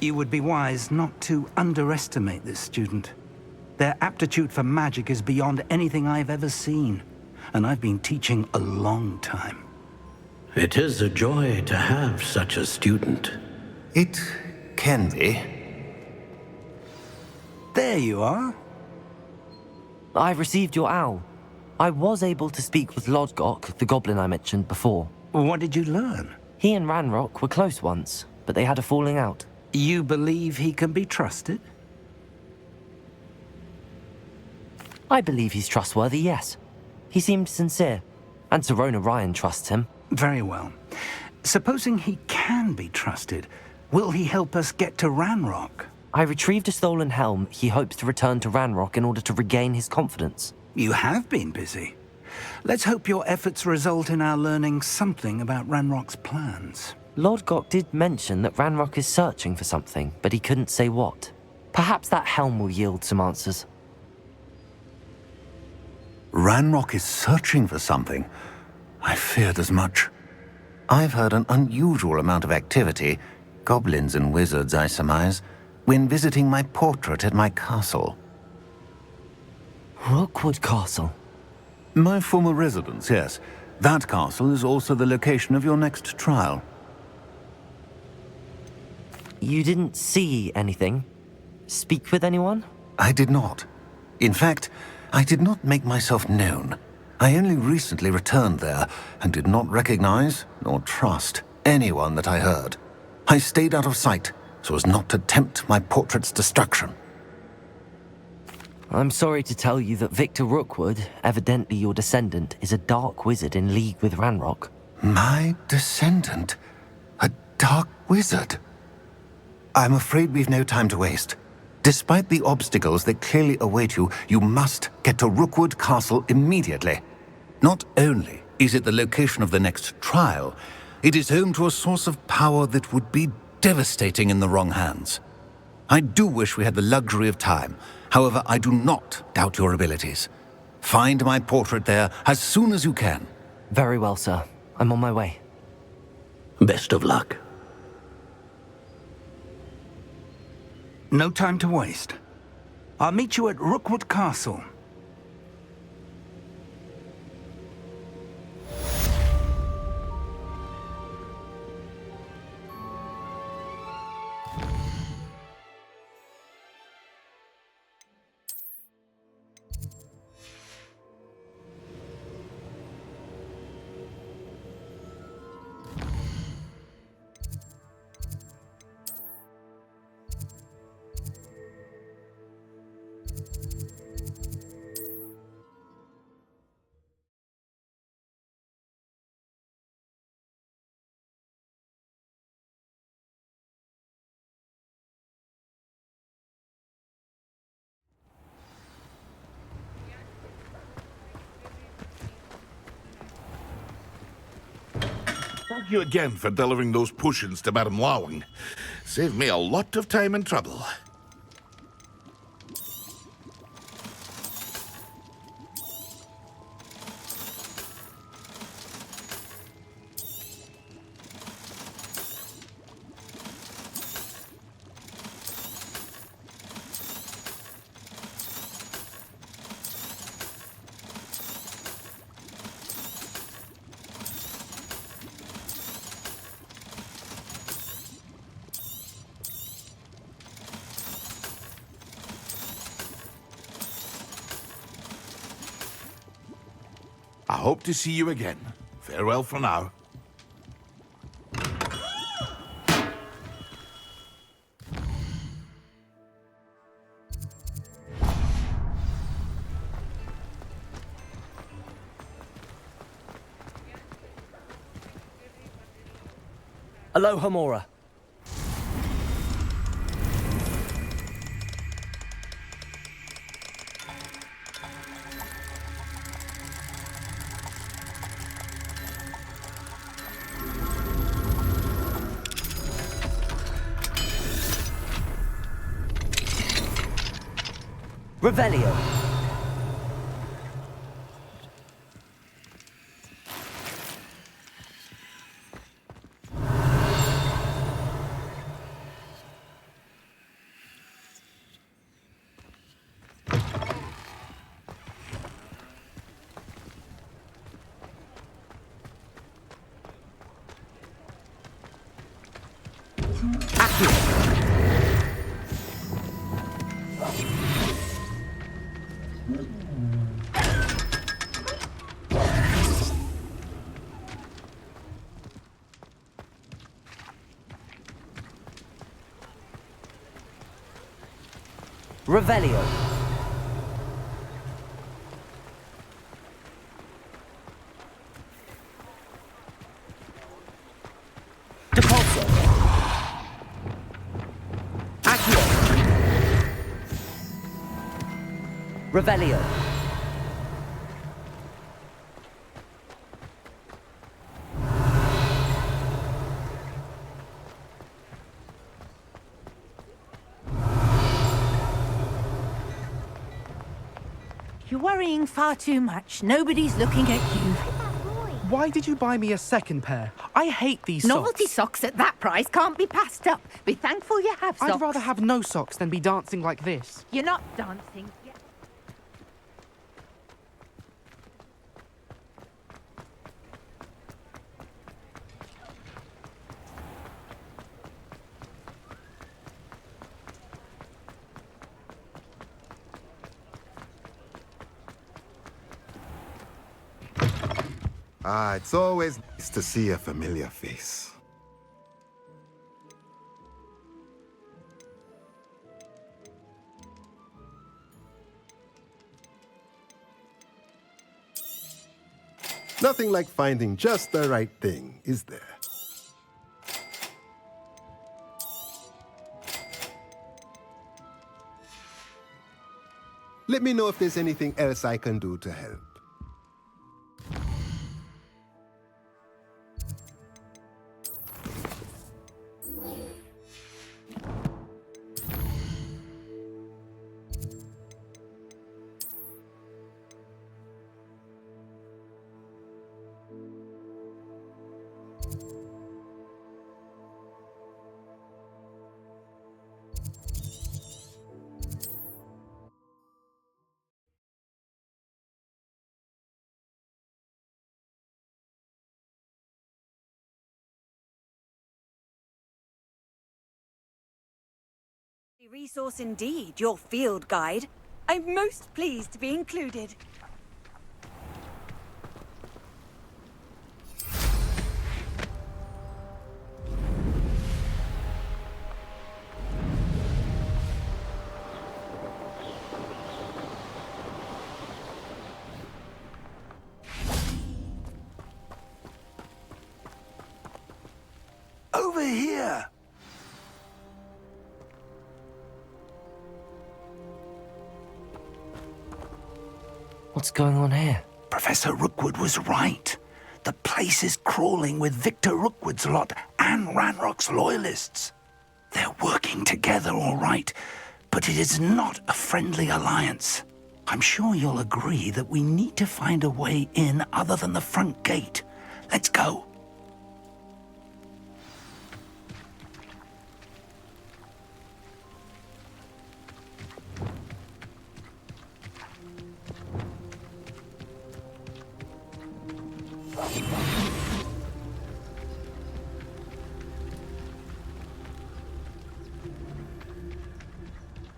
You would be wise not to underestimate this student. Their aptitude for magic is beyond anything I've ever seen, and I've been teaching a long time. It is a joy to have such a student. It can be. There you are. I received your owl. I was able to speak with Lodgok, the goblin I mentioned before. What did you learn? He and Ranrock were close once, but they had a falling out. You believe he can be trusted? I believe he's trustworthy, yes. He seemed sincere, and Serona Ryan trusts him. Very well. Supposing he can be trusted, will he help us get to Ranrock? I retrieved a stolen helm he hopes to return to Ranrock in order to regain his confidence. You have been busy. Let's hope your efforts result in our learning something about Ranrock's plans. Lodgok did mention that Ranrock is searching for something, but he couldn't say what. Perhaps that helm will yield some answers. Ranrock is searching for something. I feared as much. I've heard an unusual amount of activity, goblins and wizards, I surmise, when visiting my portrait at my castle. Rookwood Castle? My former residence, yes. That castle is also the location of your next trial. You didn't see anything? Speak with anyone? I did not. In fact, I did not make myself known. I only recently returned there and did not recognize nor trust anyone that I heard. I stayed out of sight so as not to tempt my portrait's destruction. I'm sorry to tell you that Victor Rookwood, evidently your descendant, is a dark wizard in league with Ranrock. My descendant? A dark wizard? I'm afraid we've no time to waste. Despite the obstacles that clearly await you, you must get to Rookwood Castle immediately. Not only is it the location of the next trial, it is home to a source of power that would be devastating in the wrong hands. I do wish we had the luxury of time. However, I do not doubt your abilities. Find my portrait there as soon as you can. Very well, sir. I'm on my way. Best of luck. No time to waste. I'll meet you at Rookwood Castle. Thank you again for delivering those potions to Madame Lawing. Saved me a lot of time and trouble. I hope to see you again. Farewell for now. Aloha, Mora. Revelio. Accurate. Revelio. Depulso. Accio. Revelio. You're worrying far too much. Nobody's looking at you. Why did you buy me a second pair? I hate these Novelty socks. socks at that price can't be passed up. Be thankful you have socks. I'd rather have no socks than be dancing like this. You're not dancing. It's always nice to see a familiar face. Nothing like finding just the right thing, is there? Let me know if there's anything else I can do to help. Resource indeed, your field guide. I'm most pleased to be included. Over here! What's going on here? Professor Rookwood was right. The place is crawling with Victor Rookwood's lot and Ranrock's loyalists. They're working together, all right, but it is not a friendly alliance. I'm sure you'll agree that we need to find a way in other than the front gate. Let's go.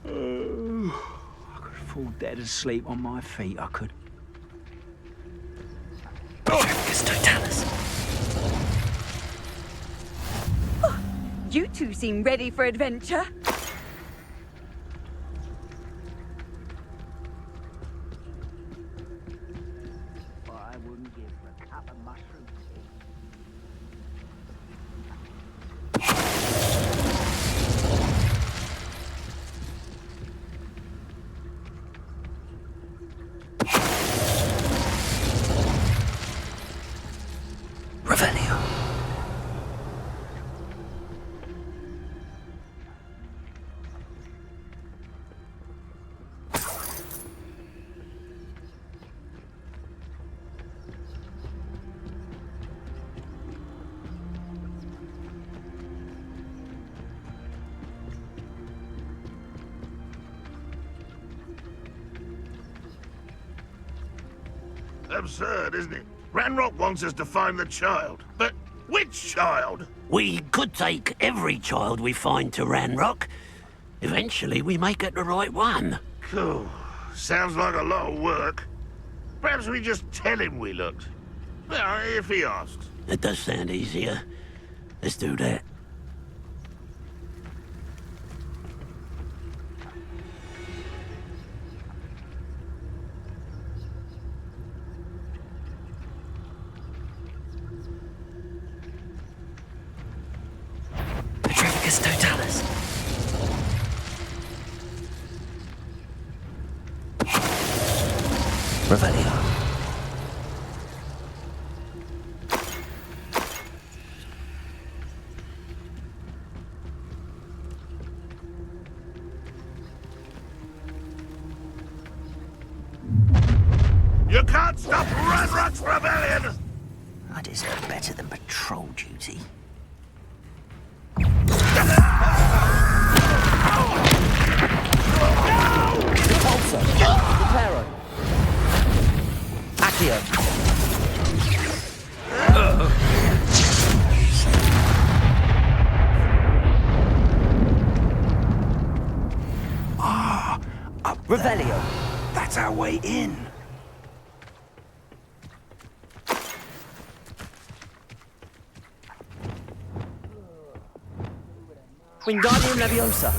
I could fall dead asleep on my feet, I could. You two seem ready for adventure. I wouldn't give a cup of mushrooms. Revelio. Absurd, isn't it? Ranrock wants us to find the child, but Which child? We could take every child we find to Ranrock. Eventually, we may get the right one. Cool. Sounds like a lot of work. Perhaps we just tell him we looked. Well, if he asks. It does sound easier. Let's do that. Petrificus totalis. Revelio. You can't stop Ranrock's rebellion! I deserve better than patrol duty. Repulsor. Reparo. Accio. Revelio. That's our way in. Wingardium Leviosa.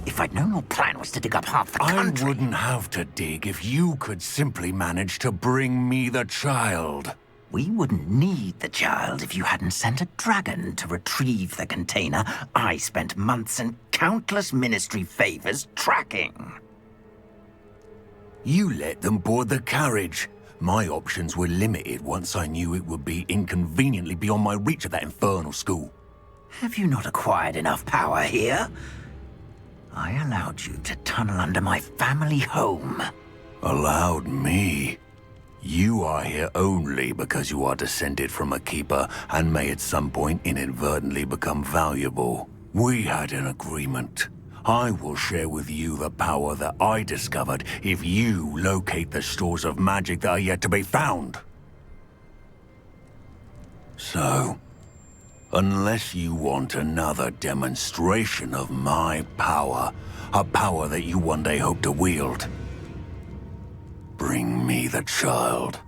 If I'd known your plan was to dig up half the I country... wouldn't have to dig if you could simply manage to bring me the child. We wouldn't need the child if you hadn't sent a dragon to retrieve the container I spent months and countless ministry favors tracking. You let them board the carriage. My options were limited once I knew it would be inconveniently beyond my reach at that infernal school. Have you not acquired enough power here? I allowed you to tunnel under my family home. Allowed me? You are here only because you are descended from a keeper and may at some point inadvertently become valuable. We had an agreement. I will share with you the power that I discovered if you locate the stores of magic that are yet to be found. So, unless you want another demonstration of my power, a power that you one day hope to wield, bring me the child.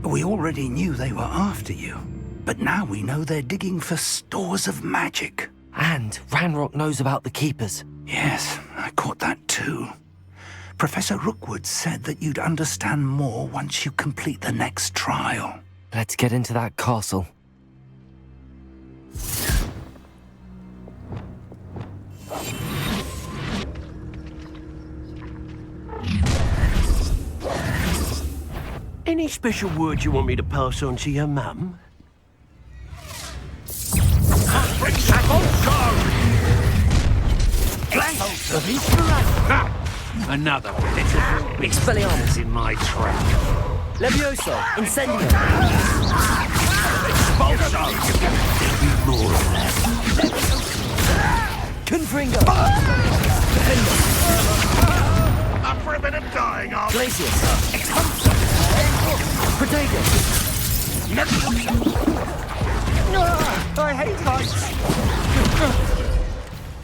We already knew they were after you, but now we know they're digging for stores of magic. And Ranrock knows about the Keepers. Yes, I caught that too. Professor Rookwood said that you'd understand more once you complete the next trial. Let's get into that castle. Any special words you want me to pass on to your mum? Another pitiful Expelliarmus. in my trap. Levioso. Incendio. Confringo. Defender. Up for a bit of dying, I'll... Glacius. Protego. I hate heights.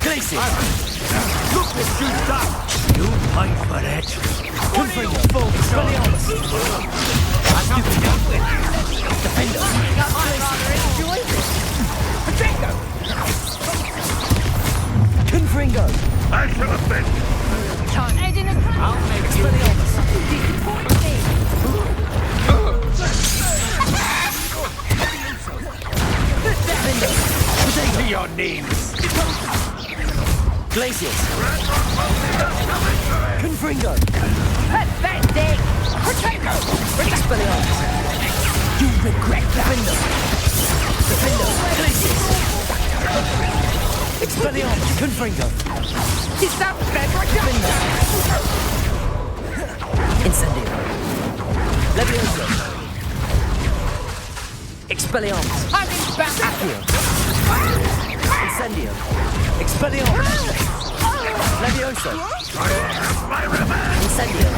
Glacius. Look what you've done! You pay for that. Confringo. Expelliarmus. Defender. Confringo. I shall have been. Head in a crash. I'll make you... Expelliarmus. Disappoint me. Defender. Protego. To your knees! Glacius. Confringo. Pathetic. Protego. Expelliarmus. You regret that. Defender. Glacius. Expelliarmus! Confringo! Is that better? Incendio! Levioso! Expelliarmus! I'm in back. Accio! Incendio! Expelliarmus! Levioso! Incendio!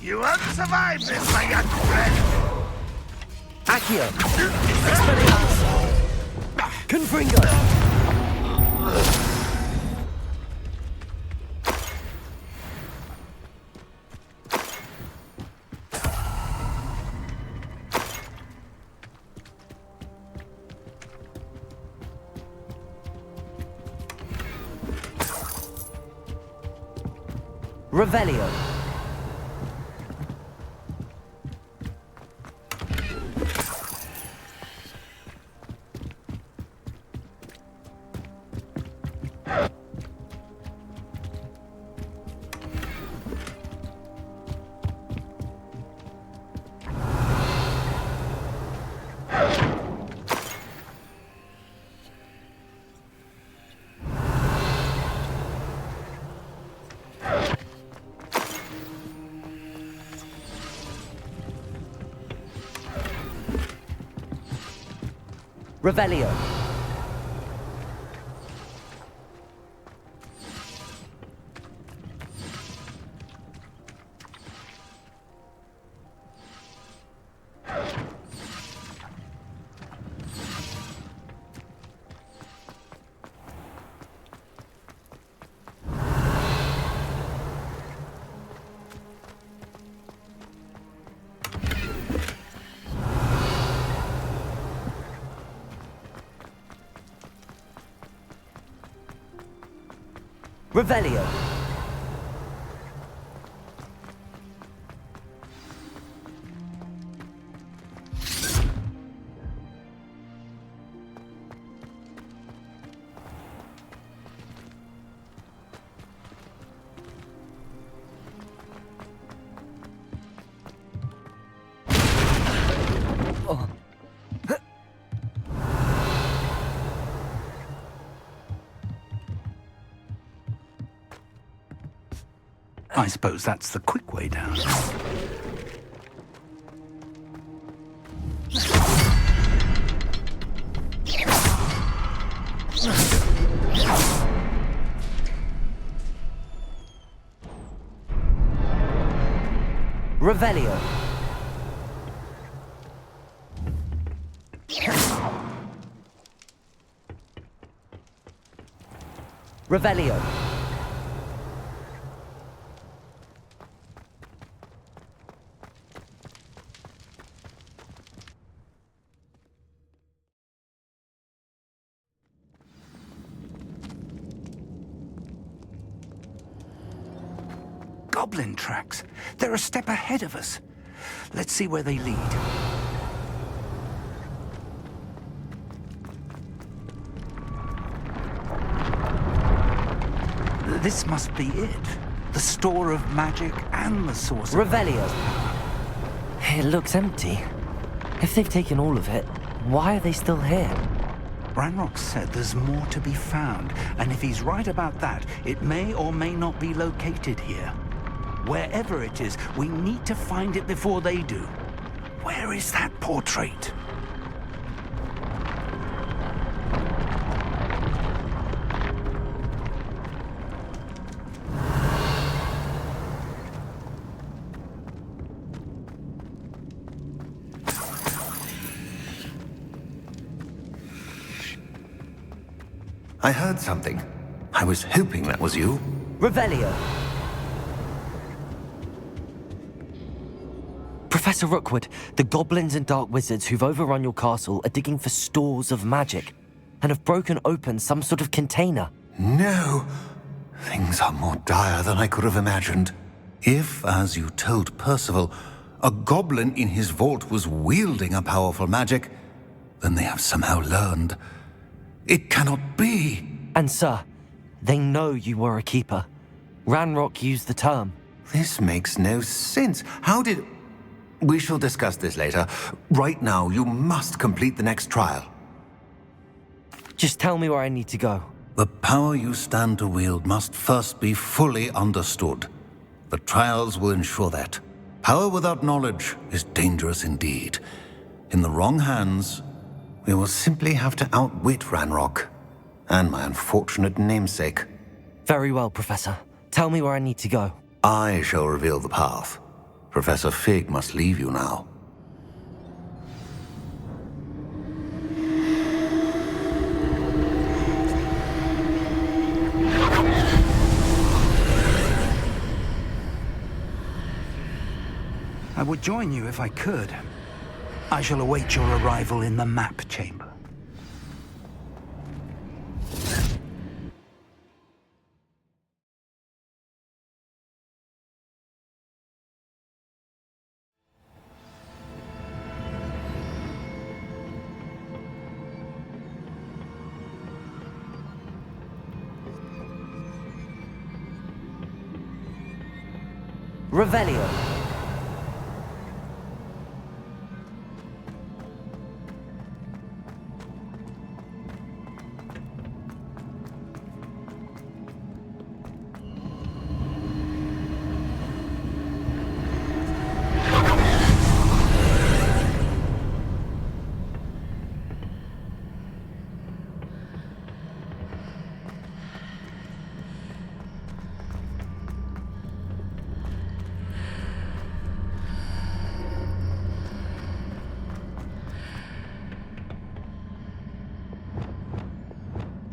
You won't survive this, my young friend. Accio! Expelliarmus! Confringo! Revelio. Revelio. Revelio. I suppose that's the quick way down. Revelio. Revelio. Goblin tracks. They're a step ahead of us. Let's see where they lead. This must be it. The store of magic and the source of... Revelio. It looks empty. If they've taken all of it, why are they still here? Ranrock said there's more to be found, and if he's right about that, it may or may not be located here. Wherever it is, we need to find it before they do. Where is that portrait? I heard something. I was hoping that was you. Revelio. Professor Rookwood, the goblins and dark wizards who've overrun your castle are digging for stores of magic and have broken open some sort of container. No. Things are more dire than I could have imagined. If, as you told Percival, a goblin in his vault was wielding a powerful magic, then they have somehow learned. It cannot be. And sir, they know you were a keeper. Ranrock used the term. This makes no sense. How did... We shall discuss this later. Right now, you must complete the next trial. Just tell me where I need to go. The power you stand to wield must first be fully understood. The trials will ensure that. Power without knowledge is dangerous indeed. In the wrong hands, We will simply have to outwit Ranrock. And my unfortunate namesake. Very well, Professor. Tell me where I need to go. I shall reveal the path. Professor Fig must leave you now. I would join you if I could. I shall await your arrival in the map chamber. Revelio.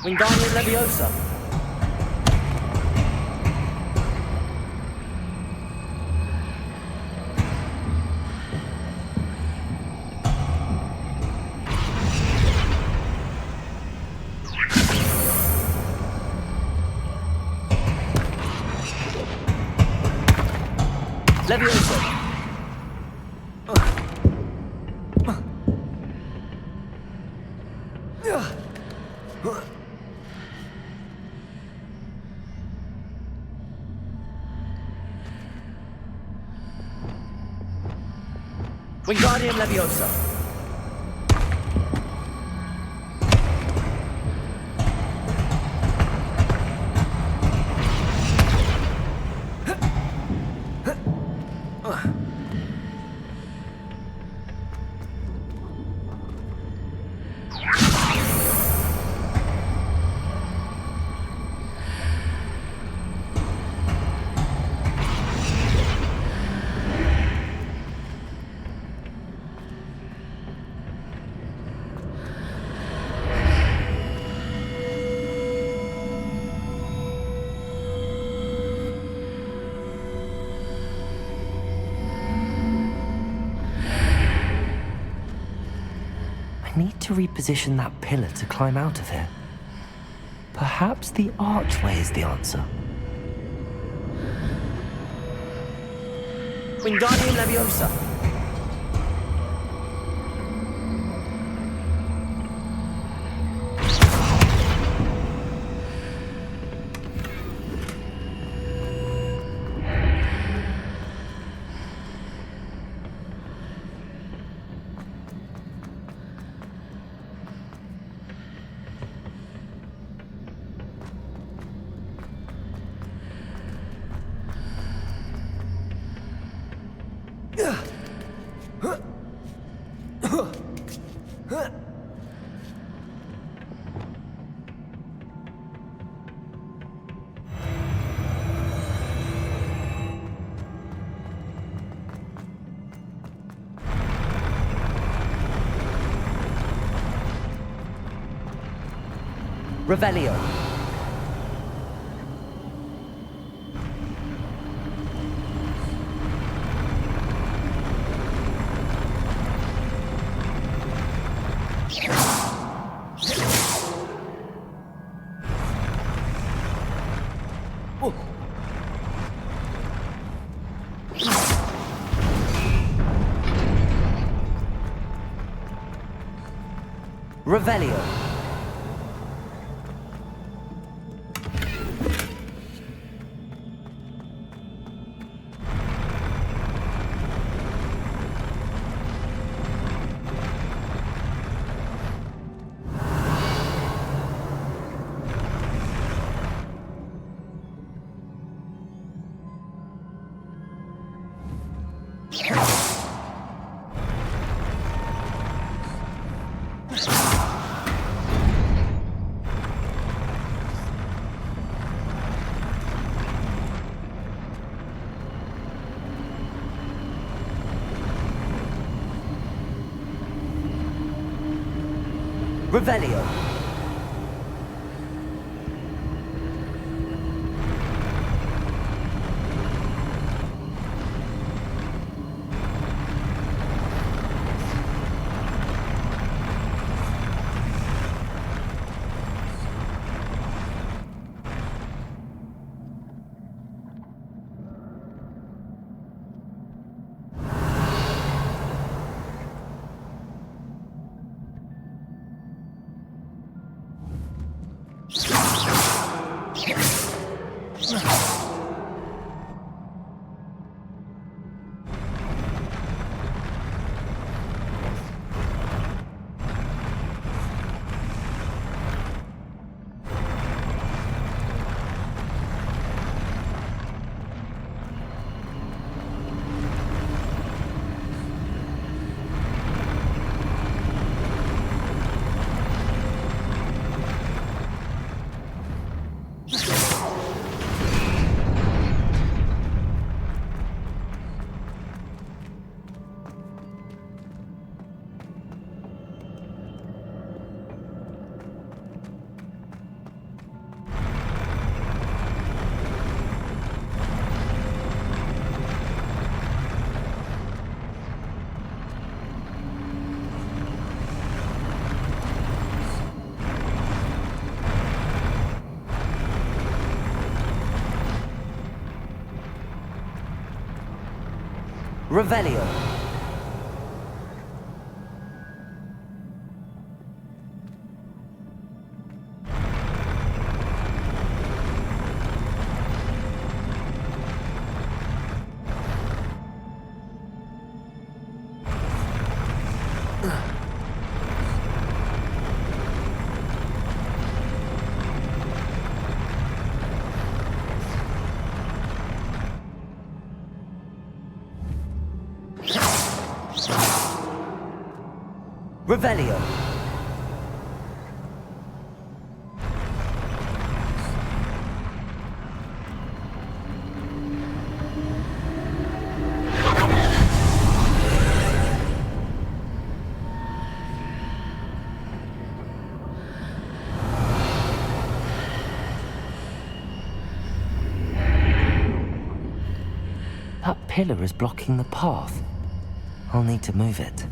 Wingardium Leviosa. Leviosa. Wingardium Leviosa. I need to reposition that pillar to climb out of here. Perhaps the archway is the answer. Wingardium Leviosa. Revelio. Revelio. Revelio. Revelio. Revelio. That pillar is blocking the path. I'll need to move it.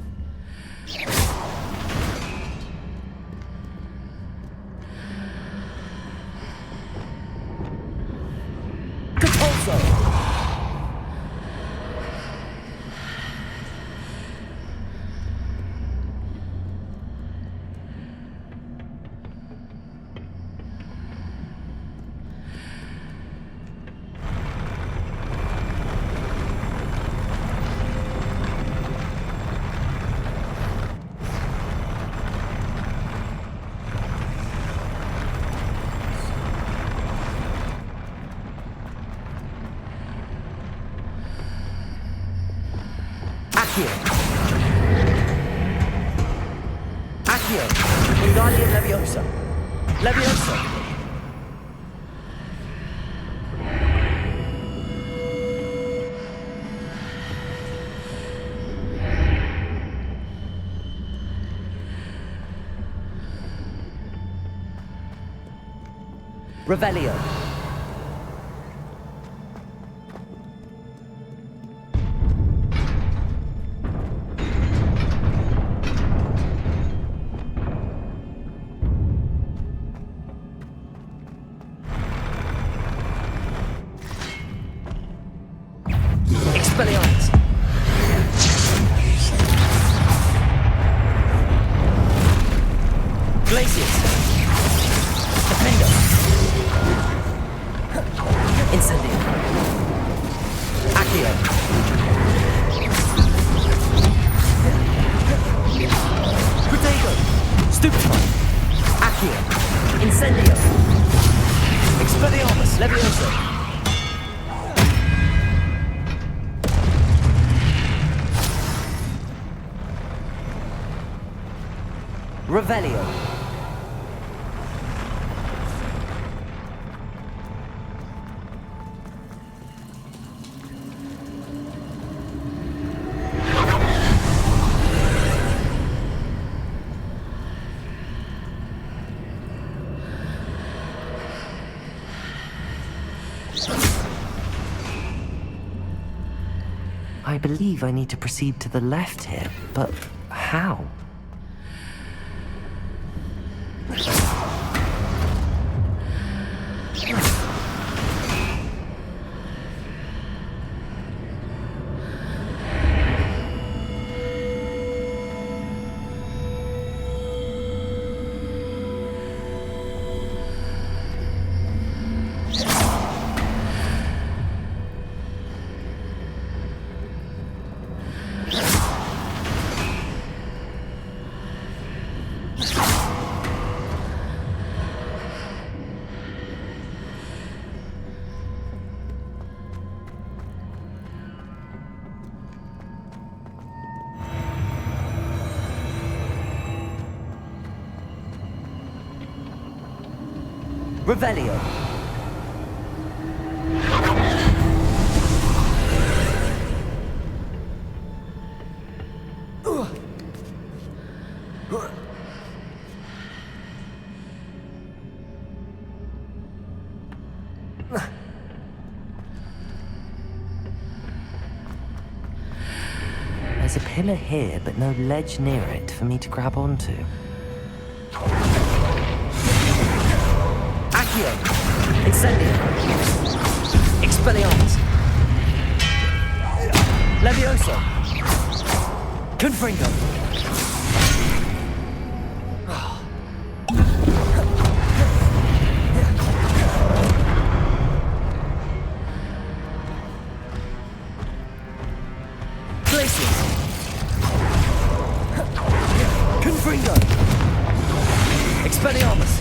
Accio! Wingardium Leviosa! Leviosa! Revelio. Expelliarmus. Glacius. Defendo. Incendio. Accio. Protego. Stupefy. Accio. Incendio. Expelliarmus. Leviosa. Revelio. I believe I need to proceed to the left here, but how? Revelio. There's a pillar here, but no ledge near it for me to grab onto. Accio! Incendio! Expelliarmus! Levioso! Confringo! Glacius! Confringo! Expelliarmus!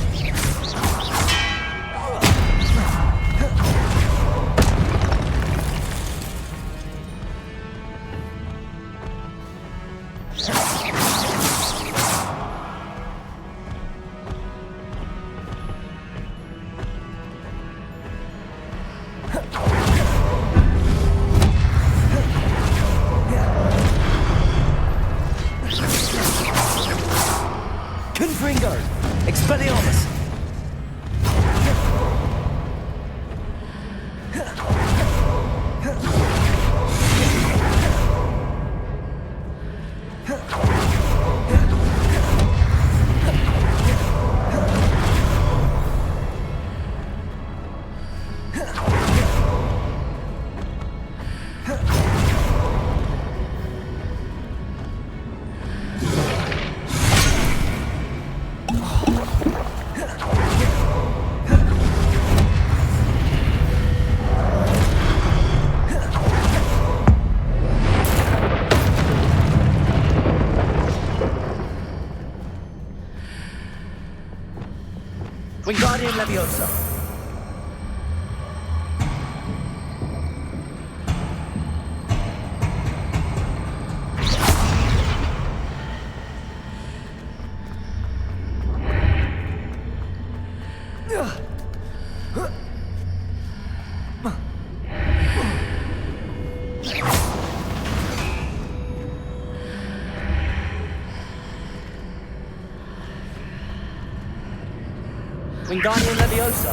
Confringo! Expelliarmus! Wingardium Leviosa. Wingardium Leviosa.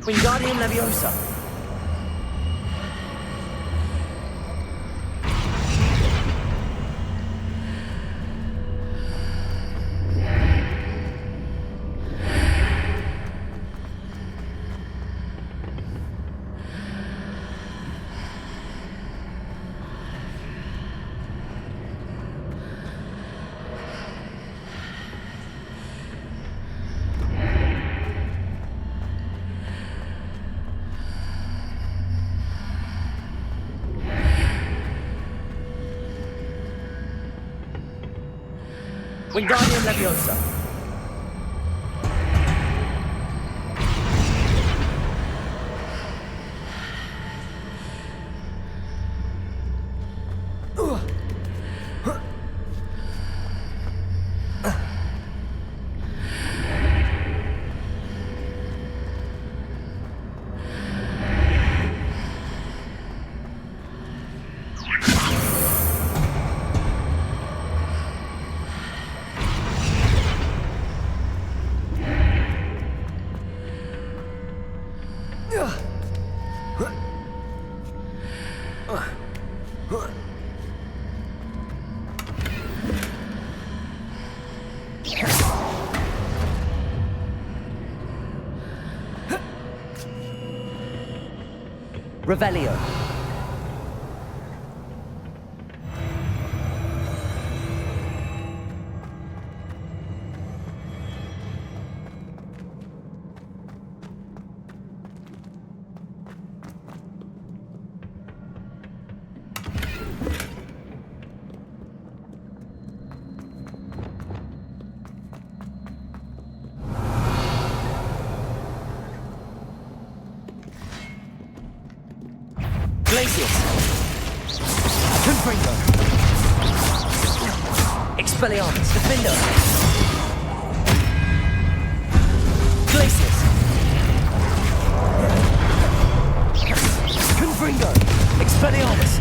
Wingardium Leviosa. Wingardium Leviosa. Revelio. Glacius. Confringo. Expelliarmus. Defender. Glacius. Confringo. Expelliarmus.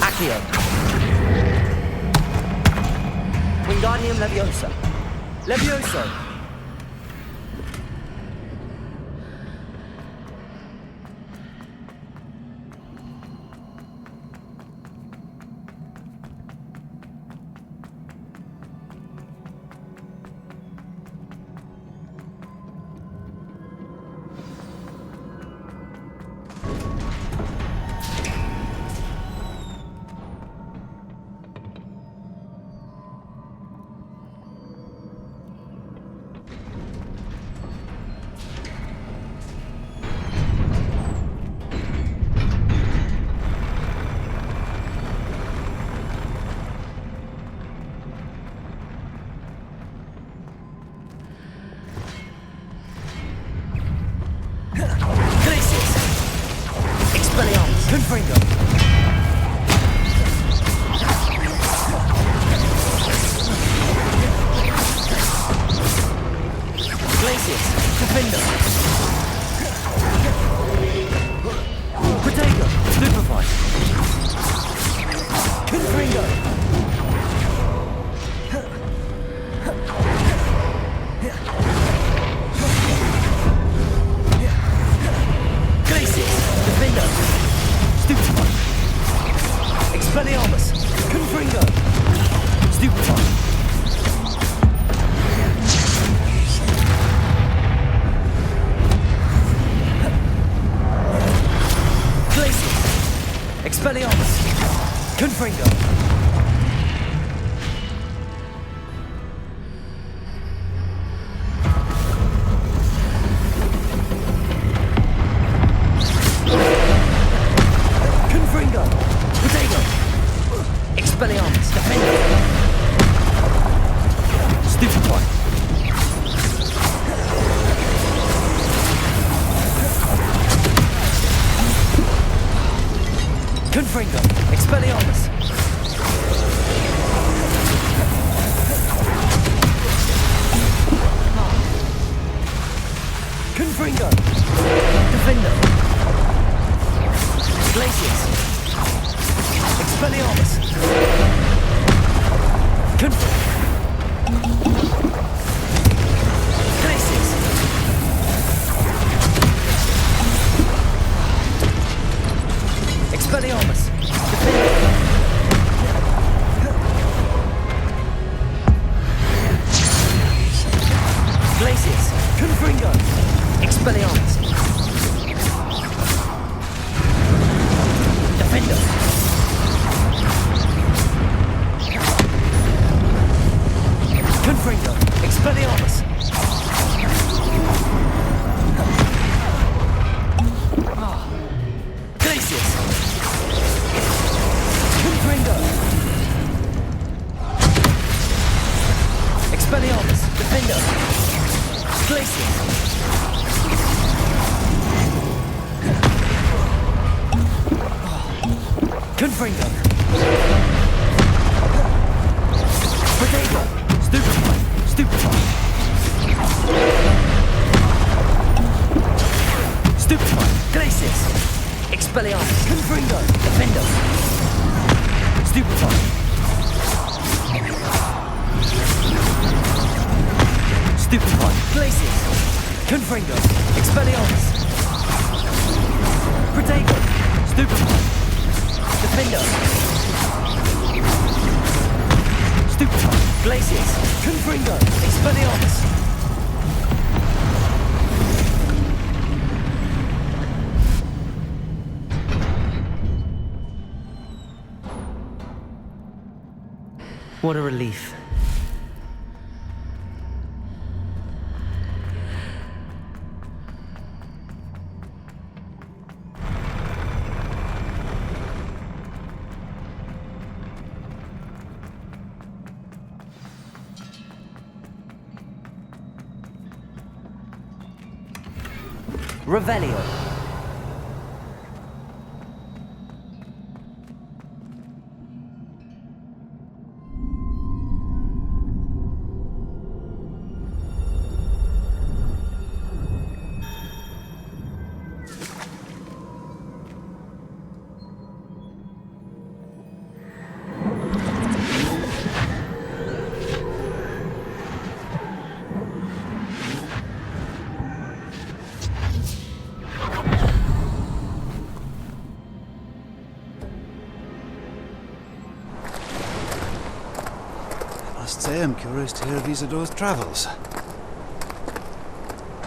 Accio. Wingardium Leviosa. Levioso. Confringo. Glacius. Defender. Protego. Stupefy. Confringo. Stupefy. Expelliarmus. Confringo. Stupefy. Glacius. Expelliarmus. Confringo. Confringo. Potato. Expelliarmus. Defender. Stupefy. Confringo. Expelliarmus. Confringo. Defender. Glacius. Expelliarmus. Confringo. Glacius. Expelliarmus. Defender. Glacius. Confringo. Expelliarmus. Defender. Confringo. Expelliarmus. Glacius. Confringo. Expelliarmus. Defender. Glacius. Confringo. Potato. Stupefy. Stupefy. Stupefy. Glacius. Expelliarmus. Confringo. Defender. Stupefy. Stupefy. Glacius. Confringo. Expelliarmus. Potato. Stupefy. Defender. Stupefy. Glacius. Confringo. Expelliarmus. What a relief. Revelio. Must say I'm curious to hear of Isidore's travels.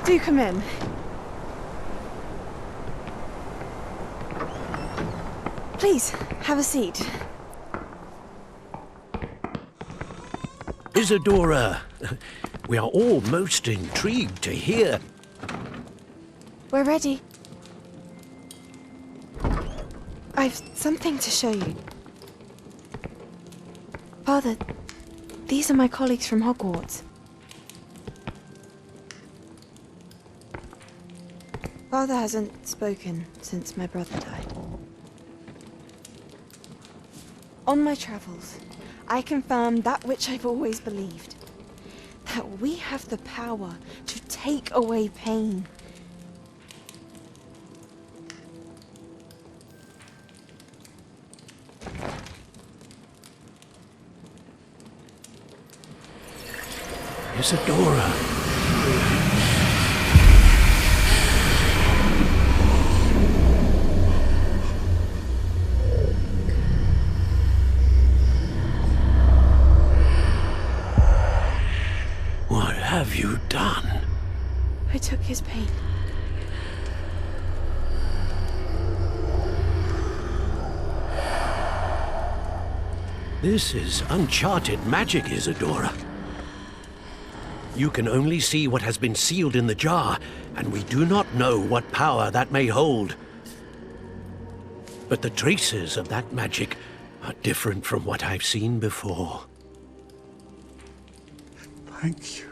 Do come in. Please, have a seat. Isadora, we are all most intrigued to hear. We're ready. I've something to show you. Father, these are my colleagues from Hogwarts. Father hasn't spoken since my brother died. On my travels, I confirmed that which I've always believed. That we have the power to take away pain. Isadora. This is uncharted magic, Isadora. You can only see what has been sealed in the jar, and we do not know what power that may hold. But the traces of that magic are different from what I've seen before. Thank you.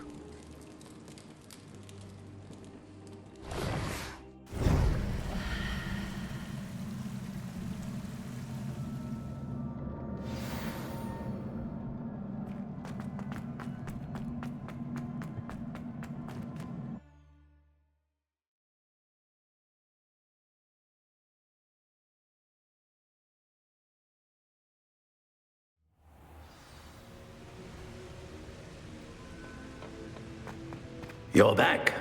You're back.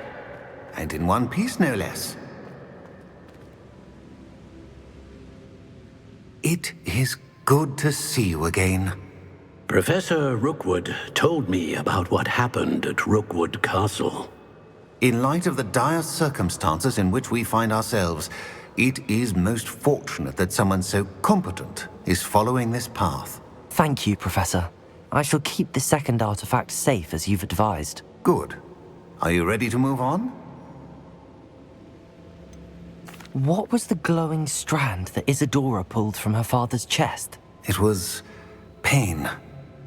And in one piece, no less. It is good to see you again. Professor Rookwood told me about what happened at Rookwood Castle. In light of the dire circumstances in which we find ourselves, it is most fortunate that someone so competent is following this path. Thank you, Professor. I shall keep the second artifact safe as you've advised. Good. Are you ready to move on? What was the glowing strand that Isadora pulled from her father's chest? It was pain.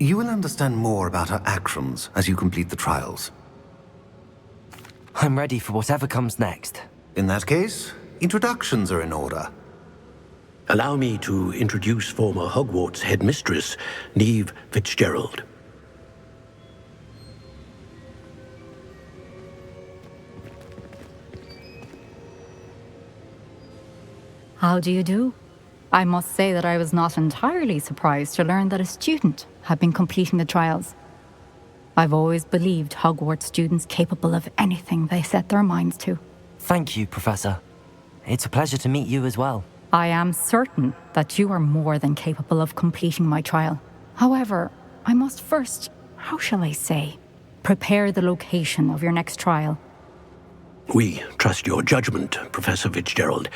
You will understand more about her actions as you complete the trials. I'm ready for whatever comes next. In that case, introductions are in order. Allow me to introduce former Hogwarts headmistress, Neve Fitzgerald. How do you do? I must say that I was not entirely surprised to learn that a student had been completing the trials. I've always believed Hogwarts students capable of anything they set their minds to. Thank you, Professor. It's a pleasure to meet you as well. I am certain that you are more than capable of completing my trial. However, I must first, how shall I say, prepare the location of your next trial. We trust your judgment, Professor Fitzgerald.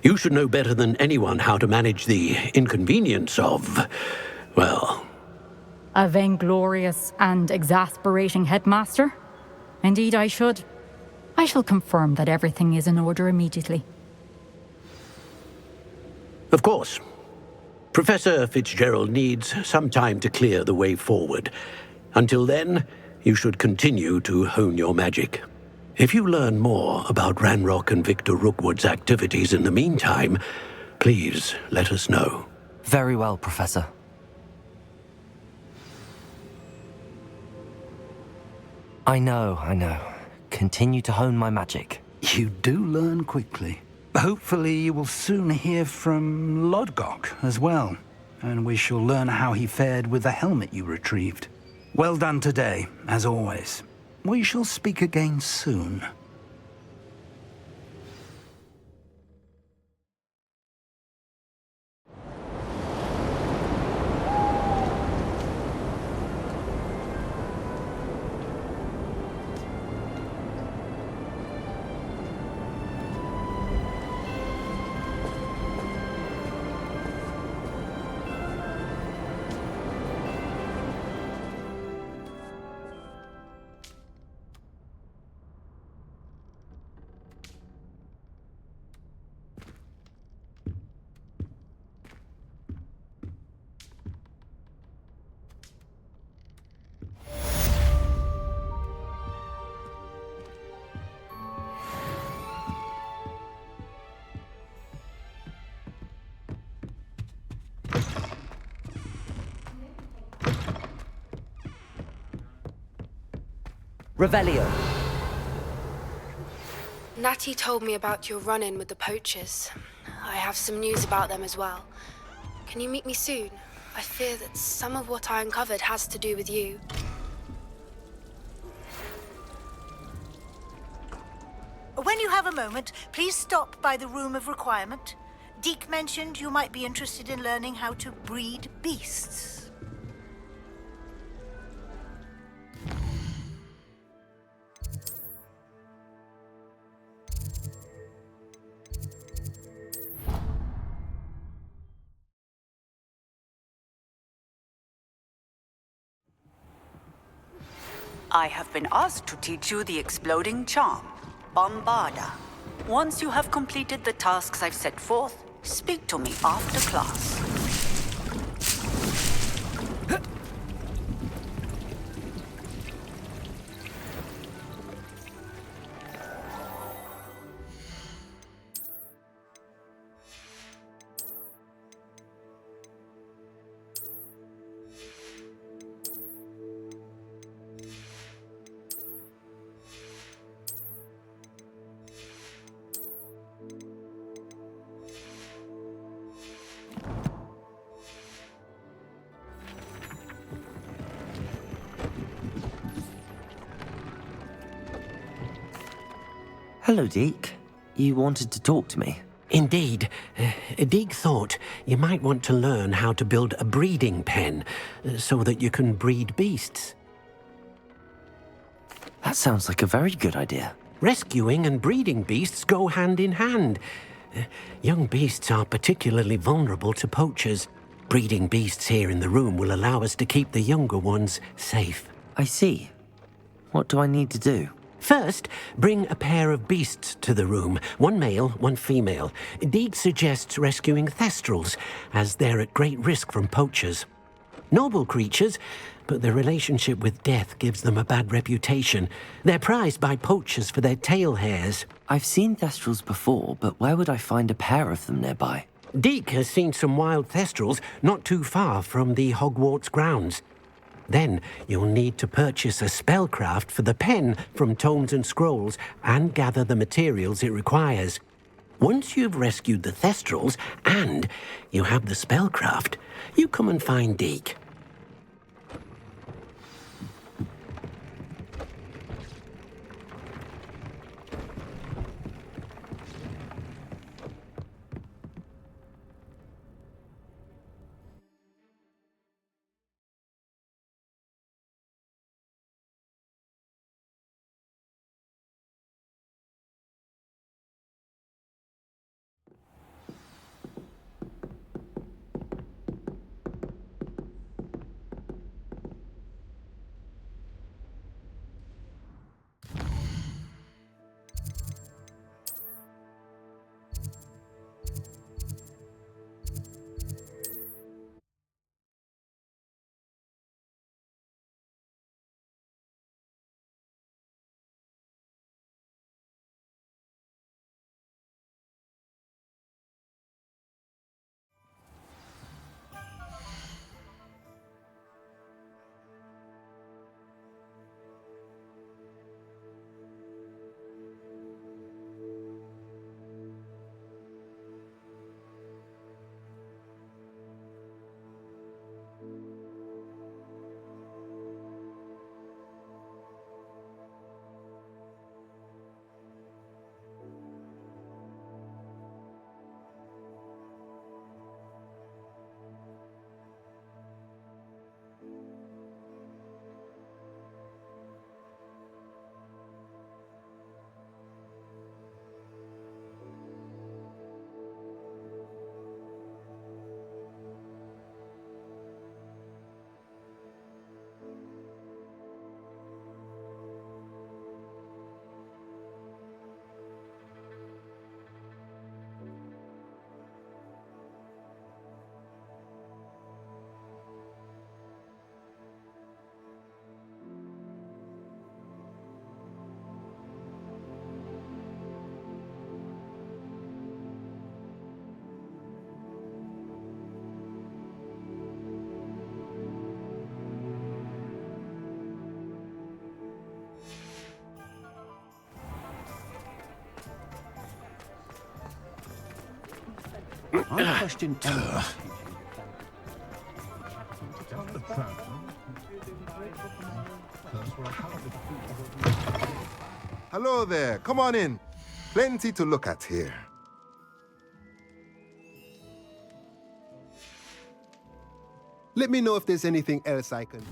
You should know better than anyone how to manage the inconvenience of, well... A vainglorious and exasperating headmaster? Indeed I should. I shall confirm that everything is in order immediately. Of course. Professor Fitzgerald needs some time to clear the way forward. Until then, you should continue to hone your magic. If you learn more about Ranrock and Victor Rookwood's activities in the meantime, please let us know. Very well, Professor. I know. Continue to hone my magic. You do learn quickly. Hopefully you will soon hear from Lodgok as well, and we shall learn how he fared with the helmet you retrieved. Well done today, as always. We shall speak again soon. Revelio. Natty told me about your run-in with the poachers. I have some news about them as well. Can you meet me soon? I fear that some of what I uncovered has to do with you. When you have a moment, please stop by the Room of Requirement. Deke mentioned you might be interested in learning how to breed beasts. I have been asked to teach you the exploding charm, Bombarda. Once you have completed the tasks I've set forth, speak to me after class. Hello, Deke. You wanted to talk to me? Indeed. Deek thought you might want to learn how to build a breeding pen so that you can breed beasts. That sounds like a very good idea. Rescuing and breeding beasts go hand in hand. Young beasts are particularly vulnerable to poachers. Breeding beasts here in the room will allow us to keep the younger ones safe. I see. What do I need to do? First, bring a pair of beasts to the room. One male, one female. Deek suggests rescuing thestrals, as they're at great risk from poachers. Noble creatures, but their relationship with death gives them a bad reputation. They're prized by poachers for their tail hairs. I've seen thestrals before, but where would I find a pair of them nearby? Deek has seen some wild thestrals not too far from the Hogwarts grounds. Then you'll need to purchase a spellcraft for the pen from Tomes and Scrolls and gather the materials it requires. Once you've rescued the thestrals and you have the spellcraft, you come and find Deek. I question Hello there. Come on in. Plenty to look at here. Let me know if there's anything else I can...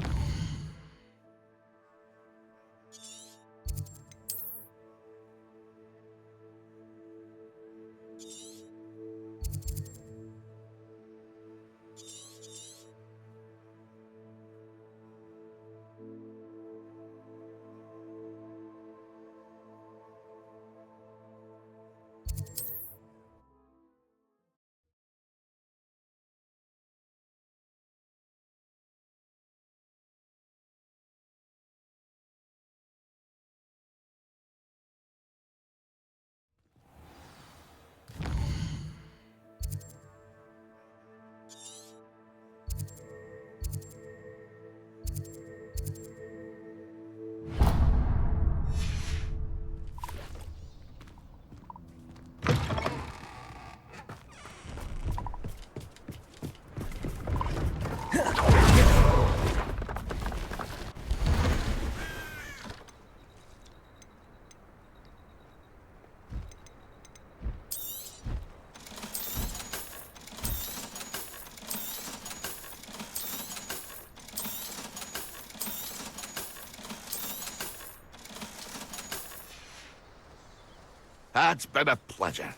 It's been a pleasure.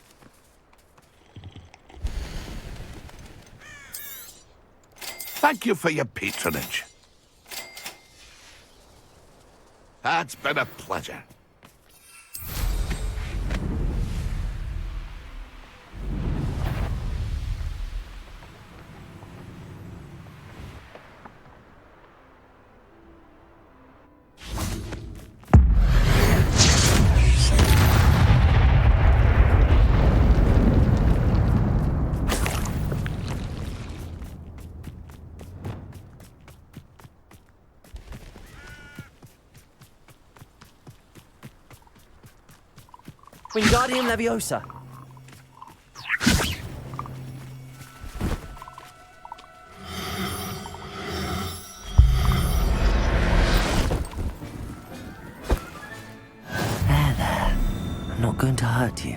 Thank you for your patronage. It's been a pleasure. Wingardium Leviosa. There. I'm not going to hurt you.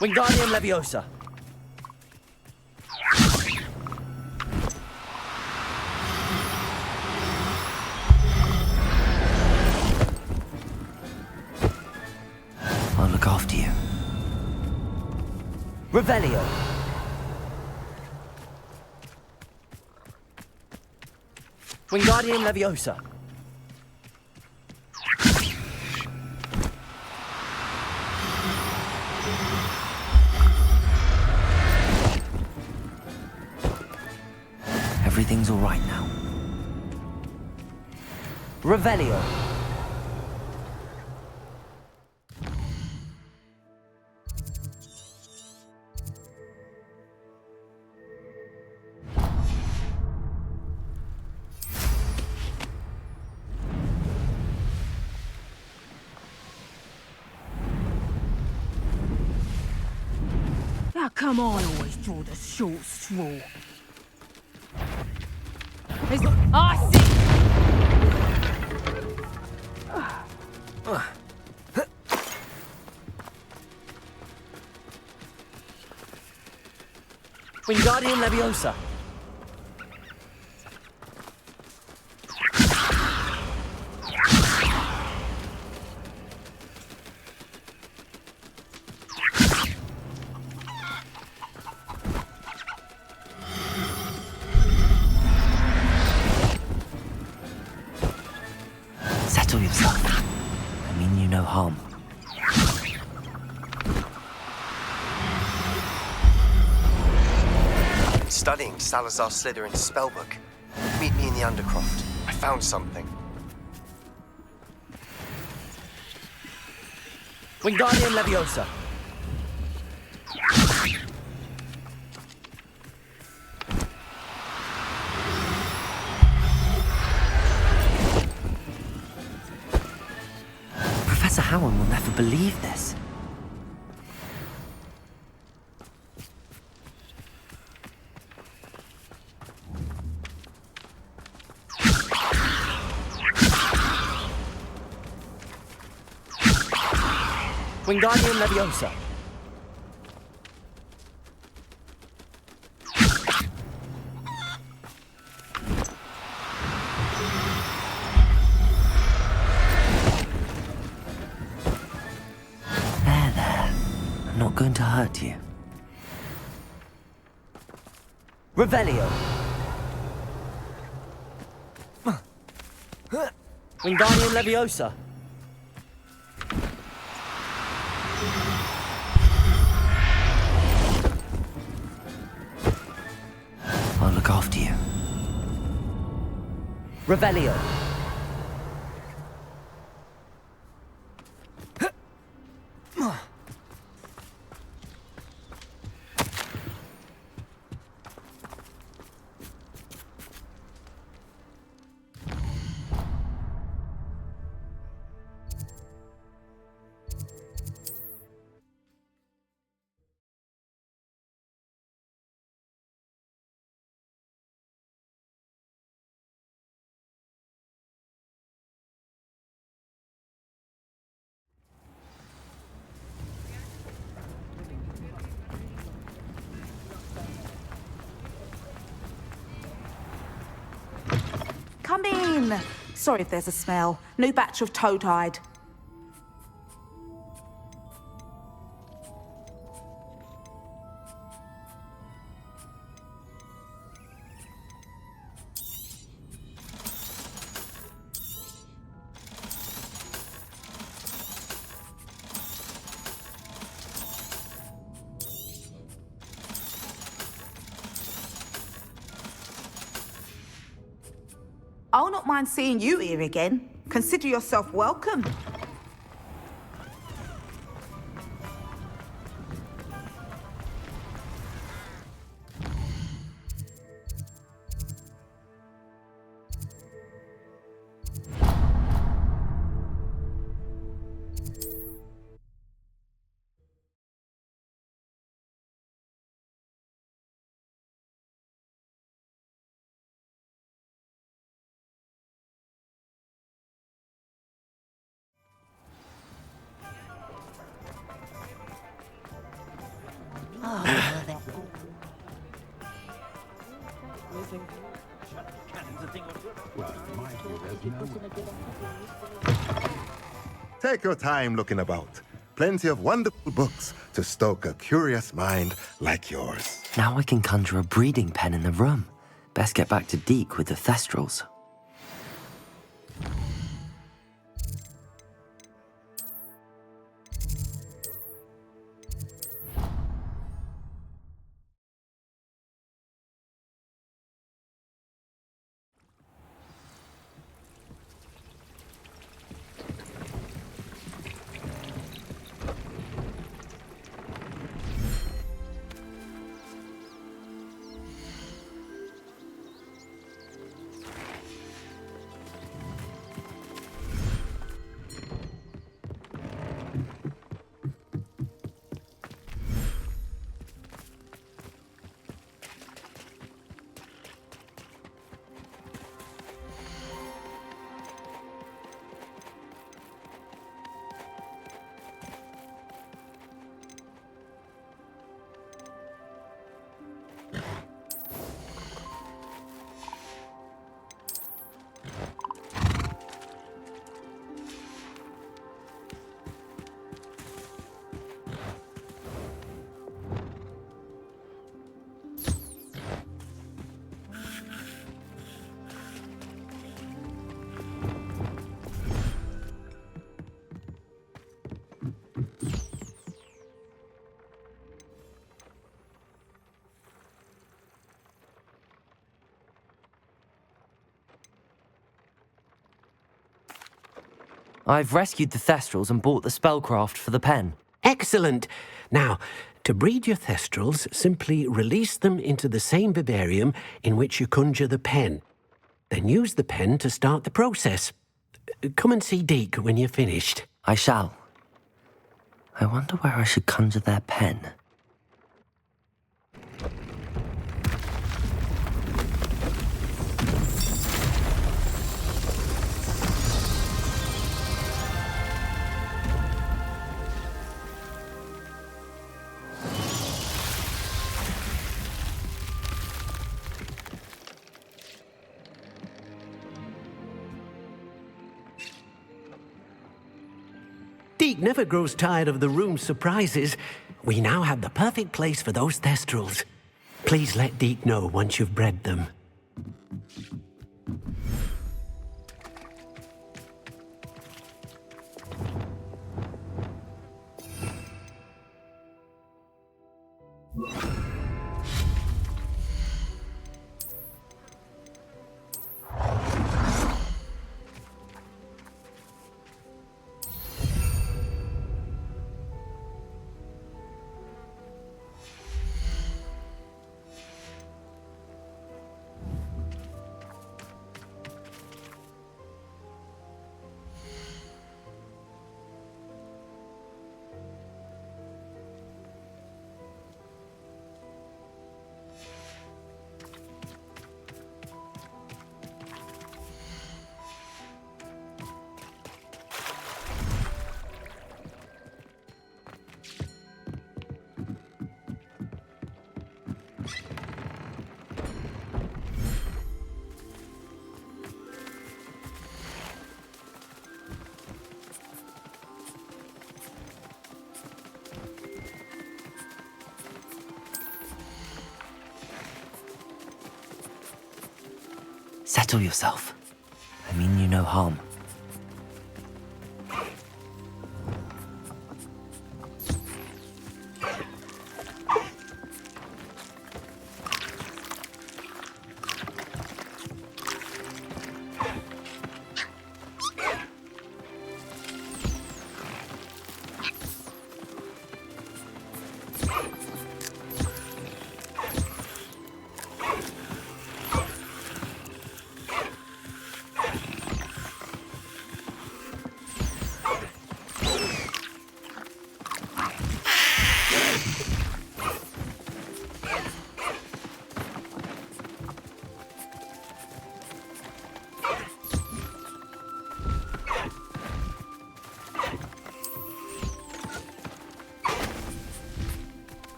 Wingardium Leviosa. I'll look after you. Revelio. Wingardium Leviosa. Everything's all right now. Revelio. How come I always draw the short straw? I see! Wingardium Leviosa. Settle yourself. I mean you no harm. Studying Salazar Slytherin's spellbook. Meet me in the Undercroft. I found something. Wingardium Leviosa. Professor Howard will never believe this. Wingardium Leviosa. There. I'm not going to hurt you. Revelio. Wingardium Leviosa. I'll look after you. Revelio. Sorry if there's a smell. New batch of toad hide. I'll not mind seeing you here again. Consider yourself welcome. Take your time looking about. Plenty of wonderful books to stoke a curious mind like yours. Now I can conjure a breeding pen in the room. Best get back to Deke with the Thestrals. I've rescued the Thestrals and bought the spellcraft for the pen. Excellent. Now, to breed your Thestrals, simply release them into the same vivarium in which you conjure the pen. Then use the pen to start the process. Come and see Deke when you're finished. I shall. I wonder where I should conjure their pen. Deke never grows tired of the room's surprises. We now have the perfect place for those Thestrals. Please let Deke know once you've bred them. Settle yourself. I mean you no harm.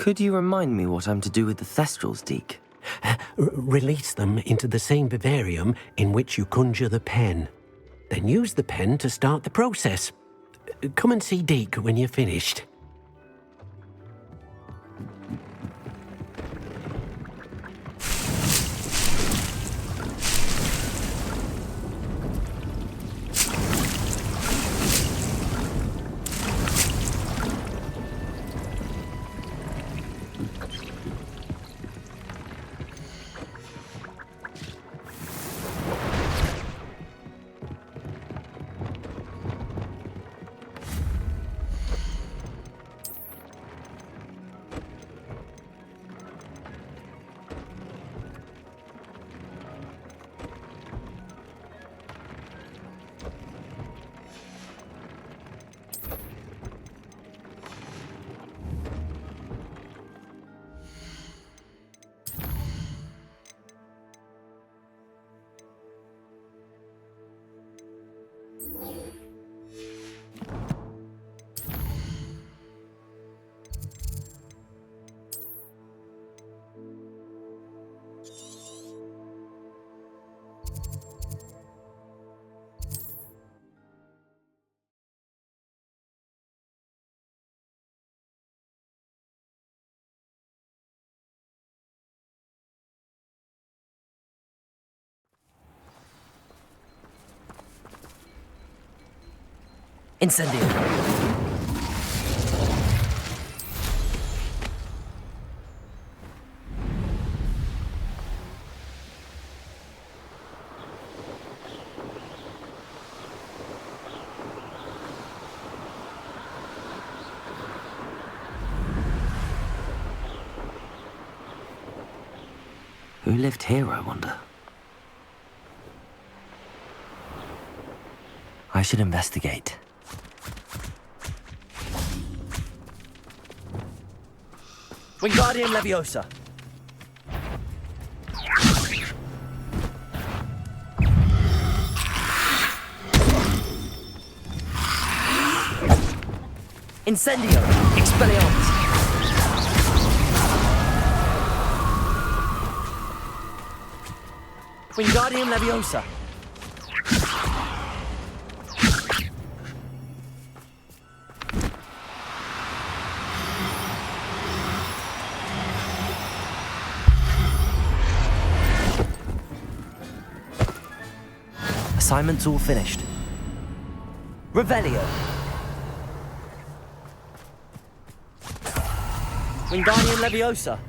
Could you remind me what I'm to do with the Thestrals, Deke? Release them into the same vivarium in which you conjure the pen. Then use the pen to start the process. Come and see Deke when you're finished. Incendio. Who lived here, I wonder? I should investigate. Wingardium Leviosa. Incendio. Expelliarmus. Wingardium Leviosa. Assignment's all finished. Revelio. Wingardium Leviosa.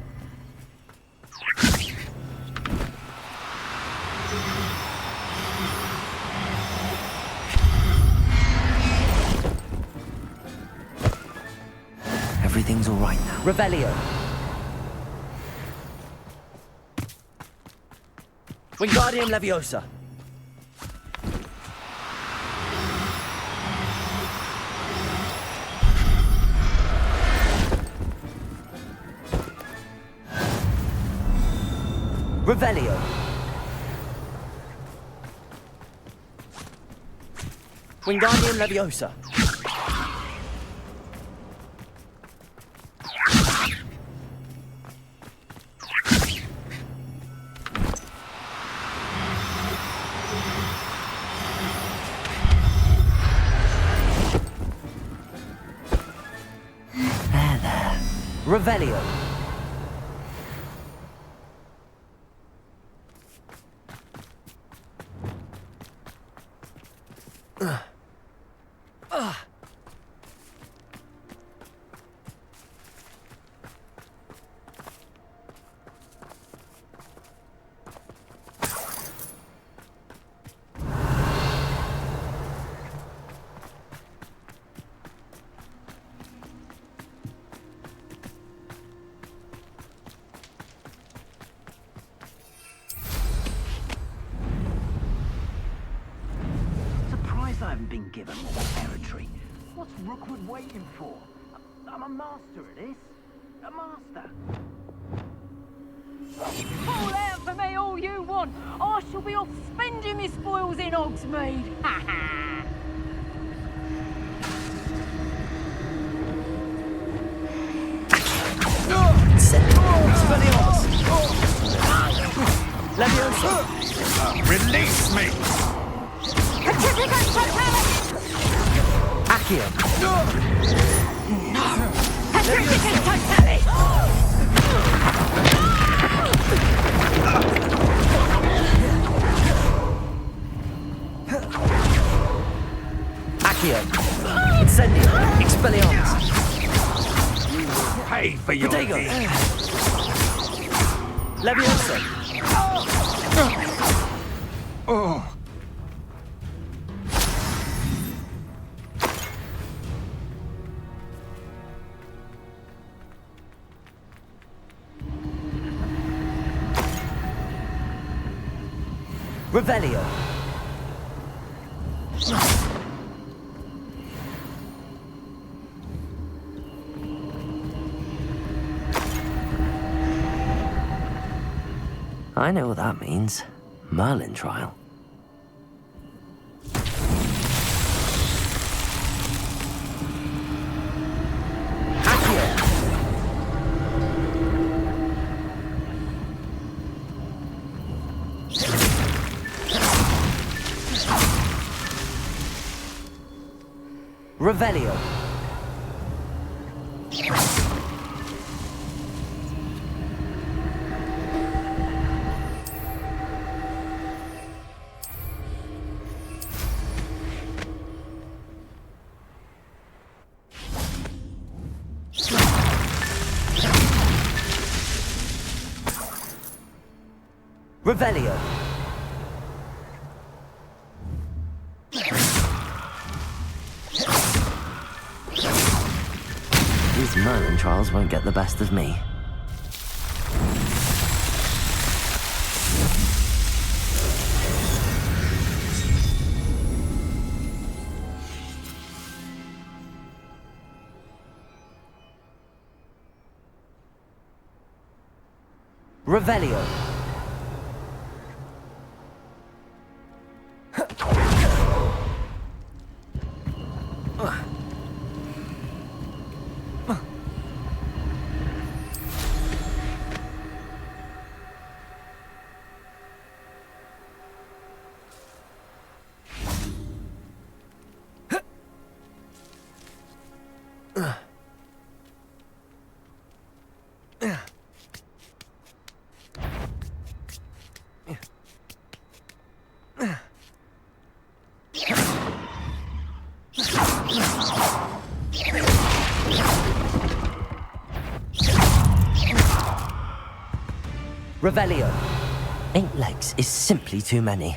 Everything's all right now. Revelio. Wingardium Leviosa. Revelio. Wingardium Leviosa. There. Revelio. Surprised I haven't been given more territory. What's Rookwood waiting for? I'm a master at this. A master. Fall out for me all you want. I shall be off spending my spoils in Hogsmeade. Ha ha! Release me! Accio! Accio! Incendio! Expelliarmus! Pay for your Protego! deeds. Levioso! Oh. Revelio! I know what that means. Merlin trial. Revelio. Revelio. These Merlin trials won't get the best of me. Revelio. Revelio. 8 legs is simply too many.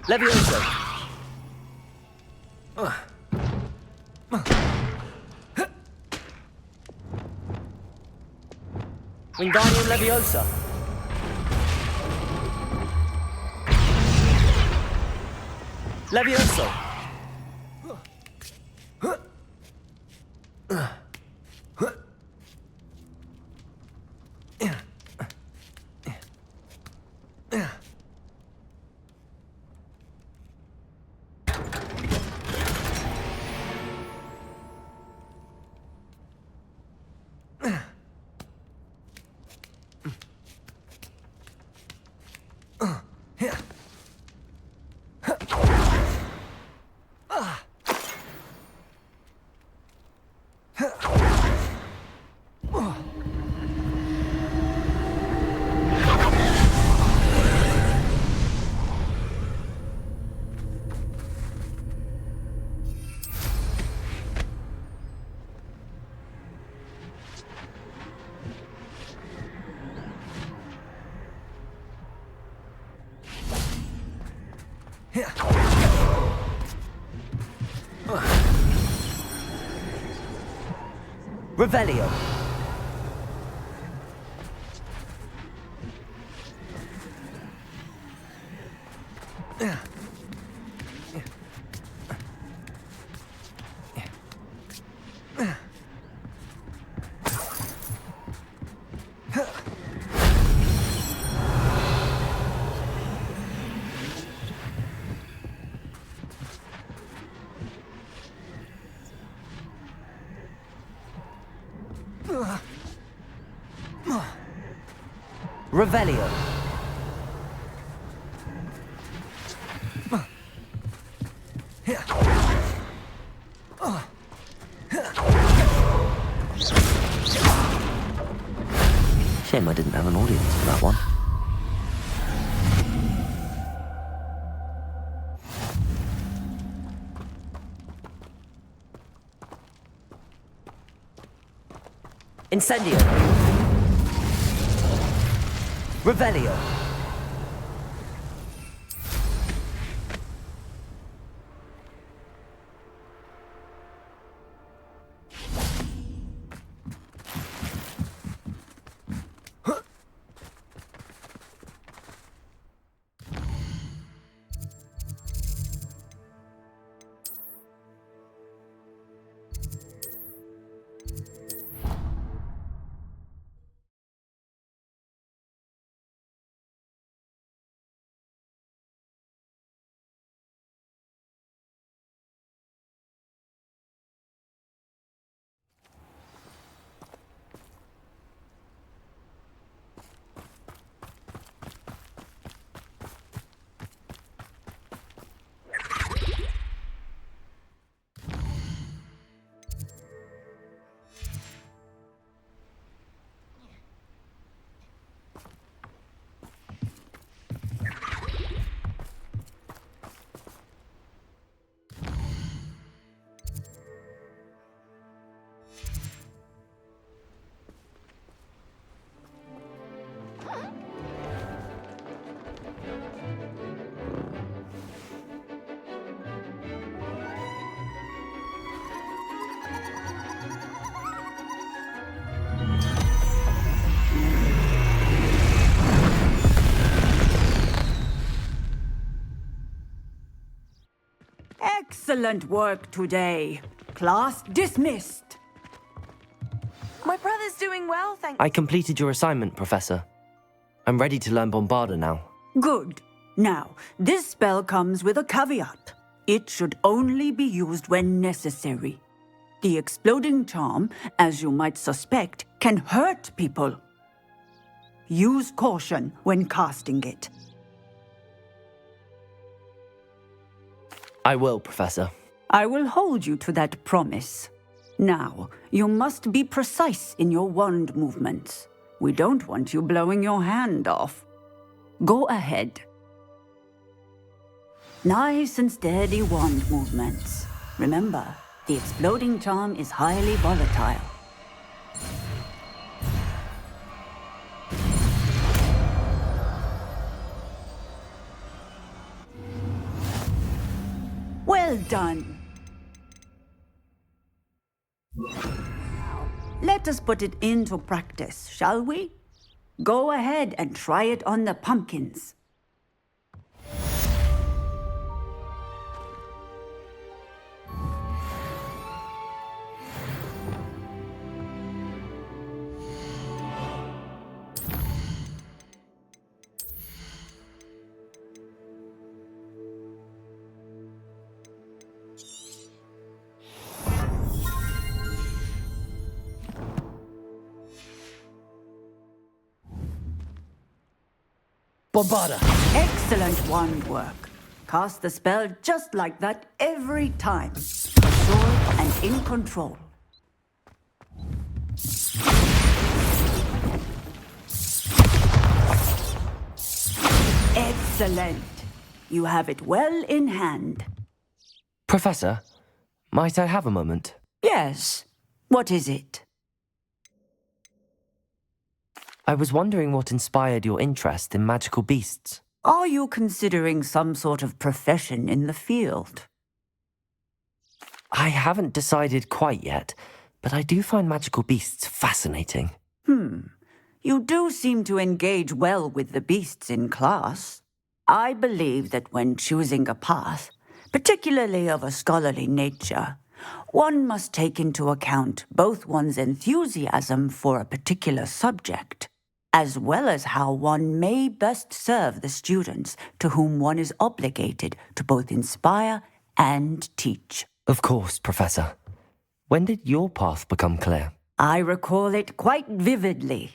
Levioso. Wingardium Leviosa. Levioso. Revelio. Revelio. Shame I didn't have an audience for that one. Incendio. Revelio. Excellent work today. Class dismissed. My brother's doing well, thanks. I completed your assignment, Professor. I'm ready to learn Bombarda now. Good. Now, this spell comes with a caveat. It should only be used when necessary. The exploding charm, as you might suspect, can hurt people. Use caution when casting it. I will, Professor. I will hold you to that promise. Now, you must be precise in your wand movements. We don't want you blowing your hand off. Go ahead. Nice and steady wand movements. Remember, the exploding charm is highly volatile. Well done. Let us put it into practice, shall we? Go ahead and try it on the pumpkins. Bombarda! Excellent wand work. Cast the spell just like that every time. Assured and in control. Excellent. You have it well in hand. Professor, might I have a moment? Yes. What is it? I was wondering what inspired your interest in magical beasts. Are you considering some sort of profession in the field? I haven't decided quite yet, but I do find magical beasts fascinating. You do seem to engage well with the beasts in class. I believe that when choosing a path, particularly of a scholarly nature, one must take into account both one's enthusiasm for a particular subject, as well as how one may best serve the students to whom one is obligated to both inspire and teach. Of course, Professor. When did your path become clear? I recall it quite vividly.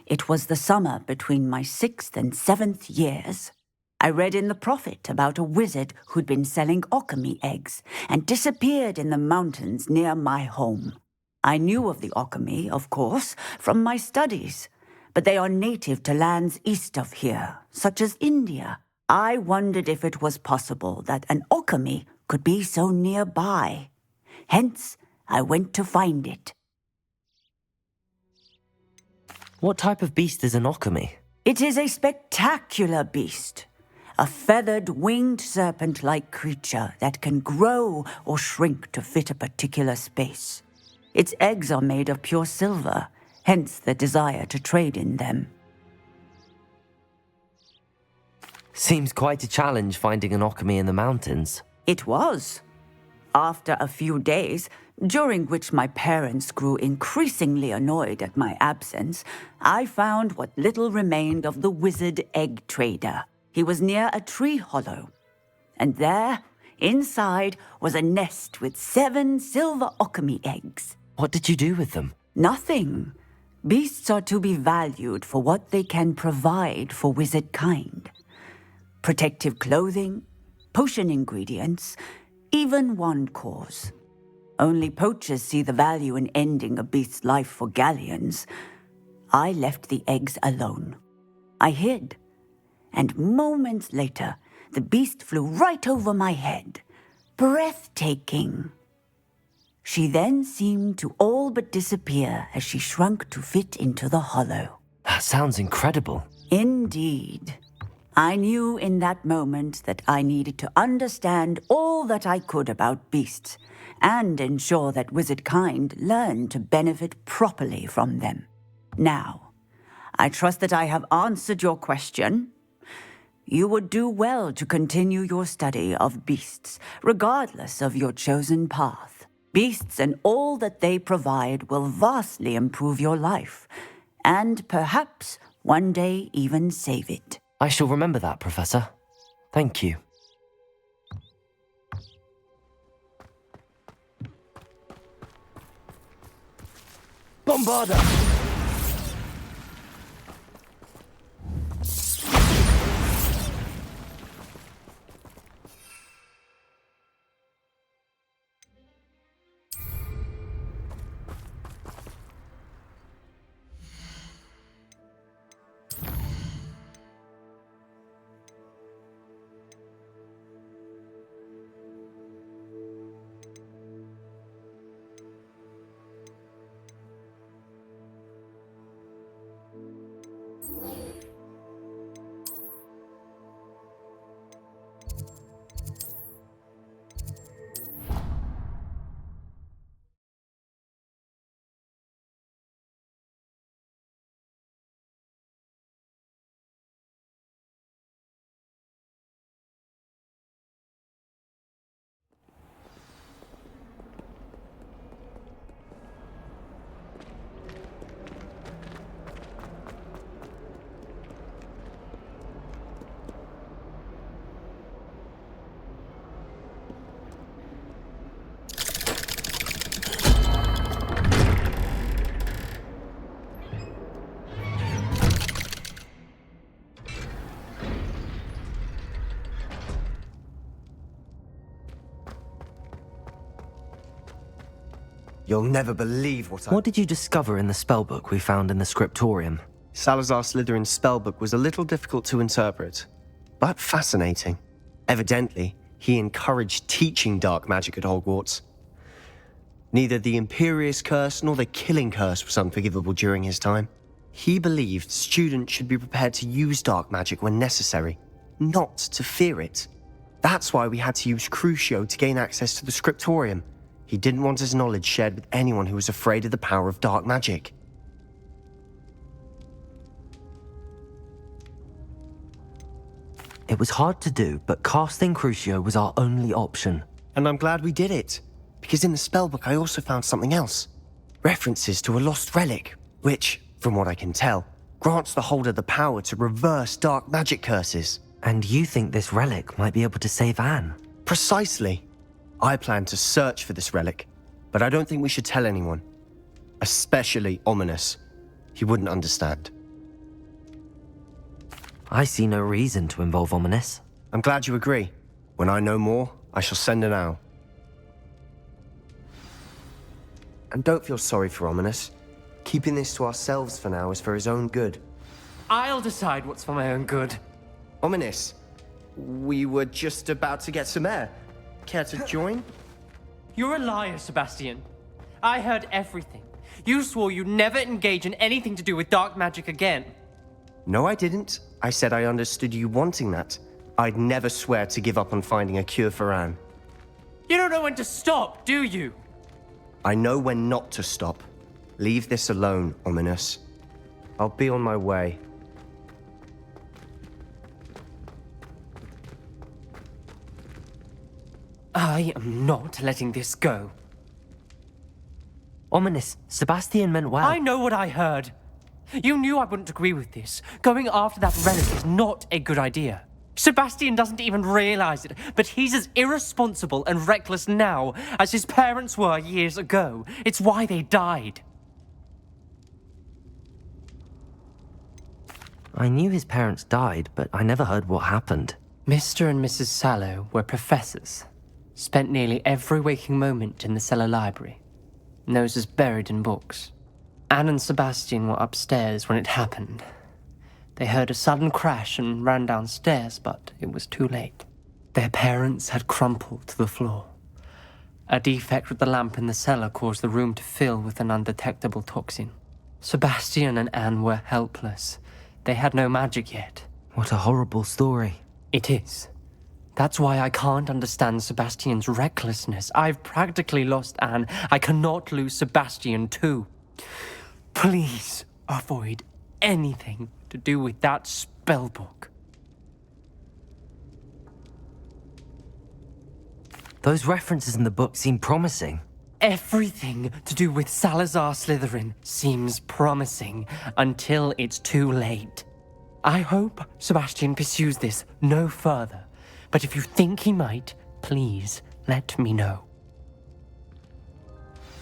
It was the summer between my 6th and 7th years. I read in the Prophet about a wizard who'd been selling alchemy eggs and disappeared in the mountains near my home. I knew of the alchemy, of course, from my studies, but they are native to lands east of here, such as India. I wondered if it was possible that an alchemy could be so nearby. Hence, I went to find it. What type of beast is an alchemy? It is a spectacular beast. A feathered, winged serpent-like creature that can grow or shrink to fit a particular space. Its eggs are made of pure silver, hence the desire to trade in them. Seems quite a challenge finding an alchemy in the mountains. It was. After a few days, during which my parents grew increasingly annoyed at my absence, I found what little remained of the wizard egg trader. He was near a tree hollow, and there, inside, was a nest with 7 silver alchemy eggs. What did you do with them? Nothing. Beasts are to be valued for what they can provide for wizard kind. Protective clothing, potion ingredients, even wand cores. Only poachers see the value in ending a beast's life for galleons. I left the eggs alone. I hid, and moments later, the beast flew right over my head. Breathtaking. She then seemed to all but disappear as she shrunk to fit into the hollow. That sounds incredible. Indeed. I knew in that moment that I needed to understand all that I could about beasts and ensure that wizard kind learned to benefit properly from them. Now, I trust that I have answered your question. You would do well to continue your study of beasts, regardless of your chosen path. Beasts and all that they provide will vastly improve your life, and perhaps one day even save it. I shall remember that, Professor. Thank you. Bombarda! You'll never believe What did you discover in the spellbook we found in the scriptorium? Salazar Slytherin's spellbook was a little difficult to interpret, but fascinating. Evidently, he encouraged teaching dark magic at Hogwarts. Neither the Imperious Curse nor the Killing Curse was unforgivable during his time. He believed students should be prepared to use dark magic when necessary, not to fear it. That's why we had to use Crucio to gain access to the scriptorium. He didn't want his knowledge shared with anyone who was afraid of the power of dark magic. It was hard to do, but casting Crucio was our only option. And I'm glad we did it, because in the spellbook I also found something else. References to a lost relic, which, from what I can tell, grants the holder the power to reverse dark magic curses. And you think this relic might be able to save Anne? Precisely. I plan to search for this relic, but I don't think we should tell anyone. Especially Ominous. He wouldn't understand. I see no reason to involve Ominous. I'm glad you agree. When I know more, I shall send an owl. And don't feel sorry for Ominous. Keeping this to ourselves for now is for his own good. I'll decide what's for my own good. Ominous, we were just about to get some air. Care to join? You're a liar, Sebastian. I heard everything. You swore you'd never engage in anything to do with dark magic again. No, I didn't. I said I understood you wanting that. I'd never swear to give up on finding a cure for Anne. You don't know when to stop, do you? I know when not to stop. Leave this alone, Ominous. I'll be on my way. I am not letting this go. Ominous, Sebastian meant well. I know what I heard. You knew I wouldn't agree with this. Going after that relic is not a good idea. Sebastian doesn't even realize it, but he's as irresponsible and reckless now as his parents were years ago. It's why they died. I knew his parents died, but I never heard what happened. Mr. and Mrs. Sallow were professors. Spent nearly every waking moment in the cellar library. Noses buried in books. Anne and Sebastian were upstairs when it happened. They heard a sudden crash and ran downstairs, but it was too late. Their parents had crumpled to the floor. A defect with the lamp in the cellar caused the room to fill with an undetectable toxin. Sebastian and Anne were helpless. They had no magic yet. What a horrible story. It is. That's why I can't understand Sebastian's recklessness. I've practically lost Anne. I cannot lose Sebastian too. Please avoid anything to do with that spellbook. Those references in the book seem promising. Everything to do with Salazar Slytherin seems promising until it's too late. I hope Sebastian pursues this no further, but if you think he might, please let me know.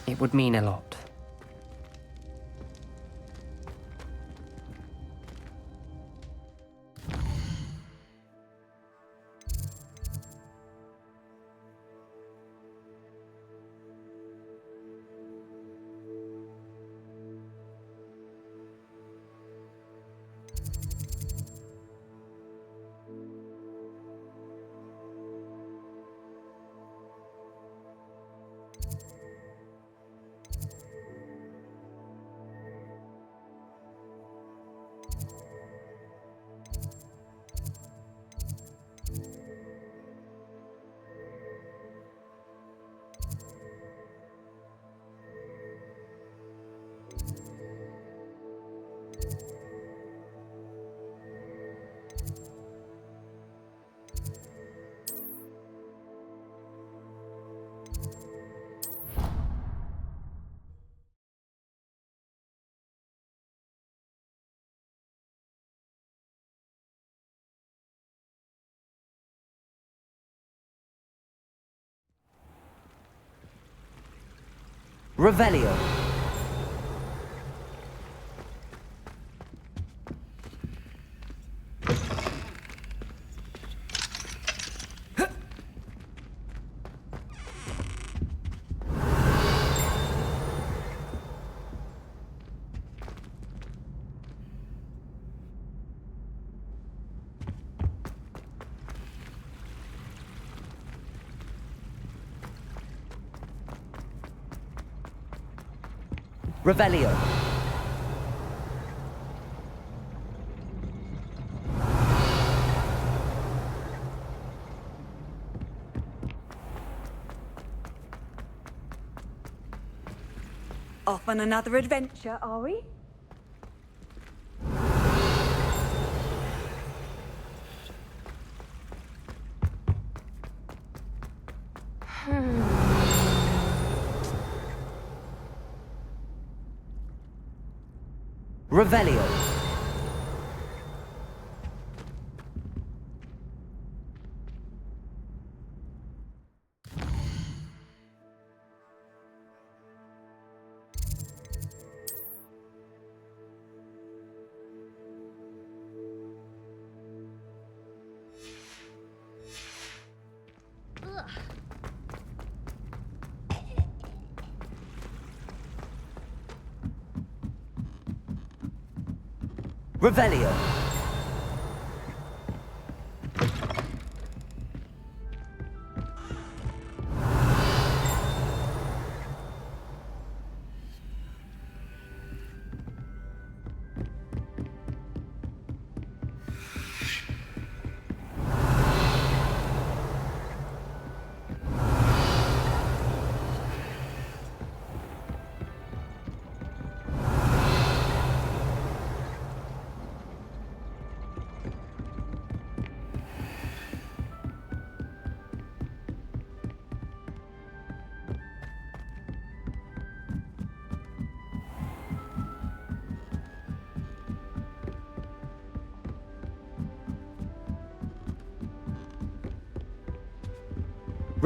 It would mean a lot. Revelio. Revelio. Off on another adventure, are we? Revelio. Revelio.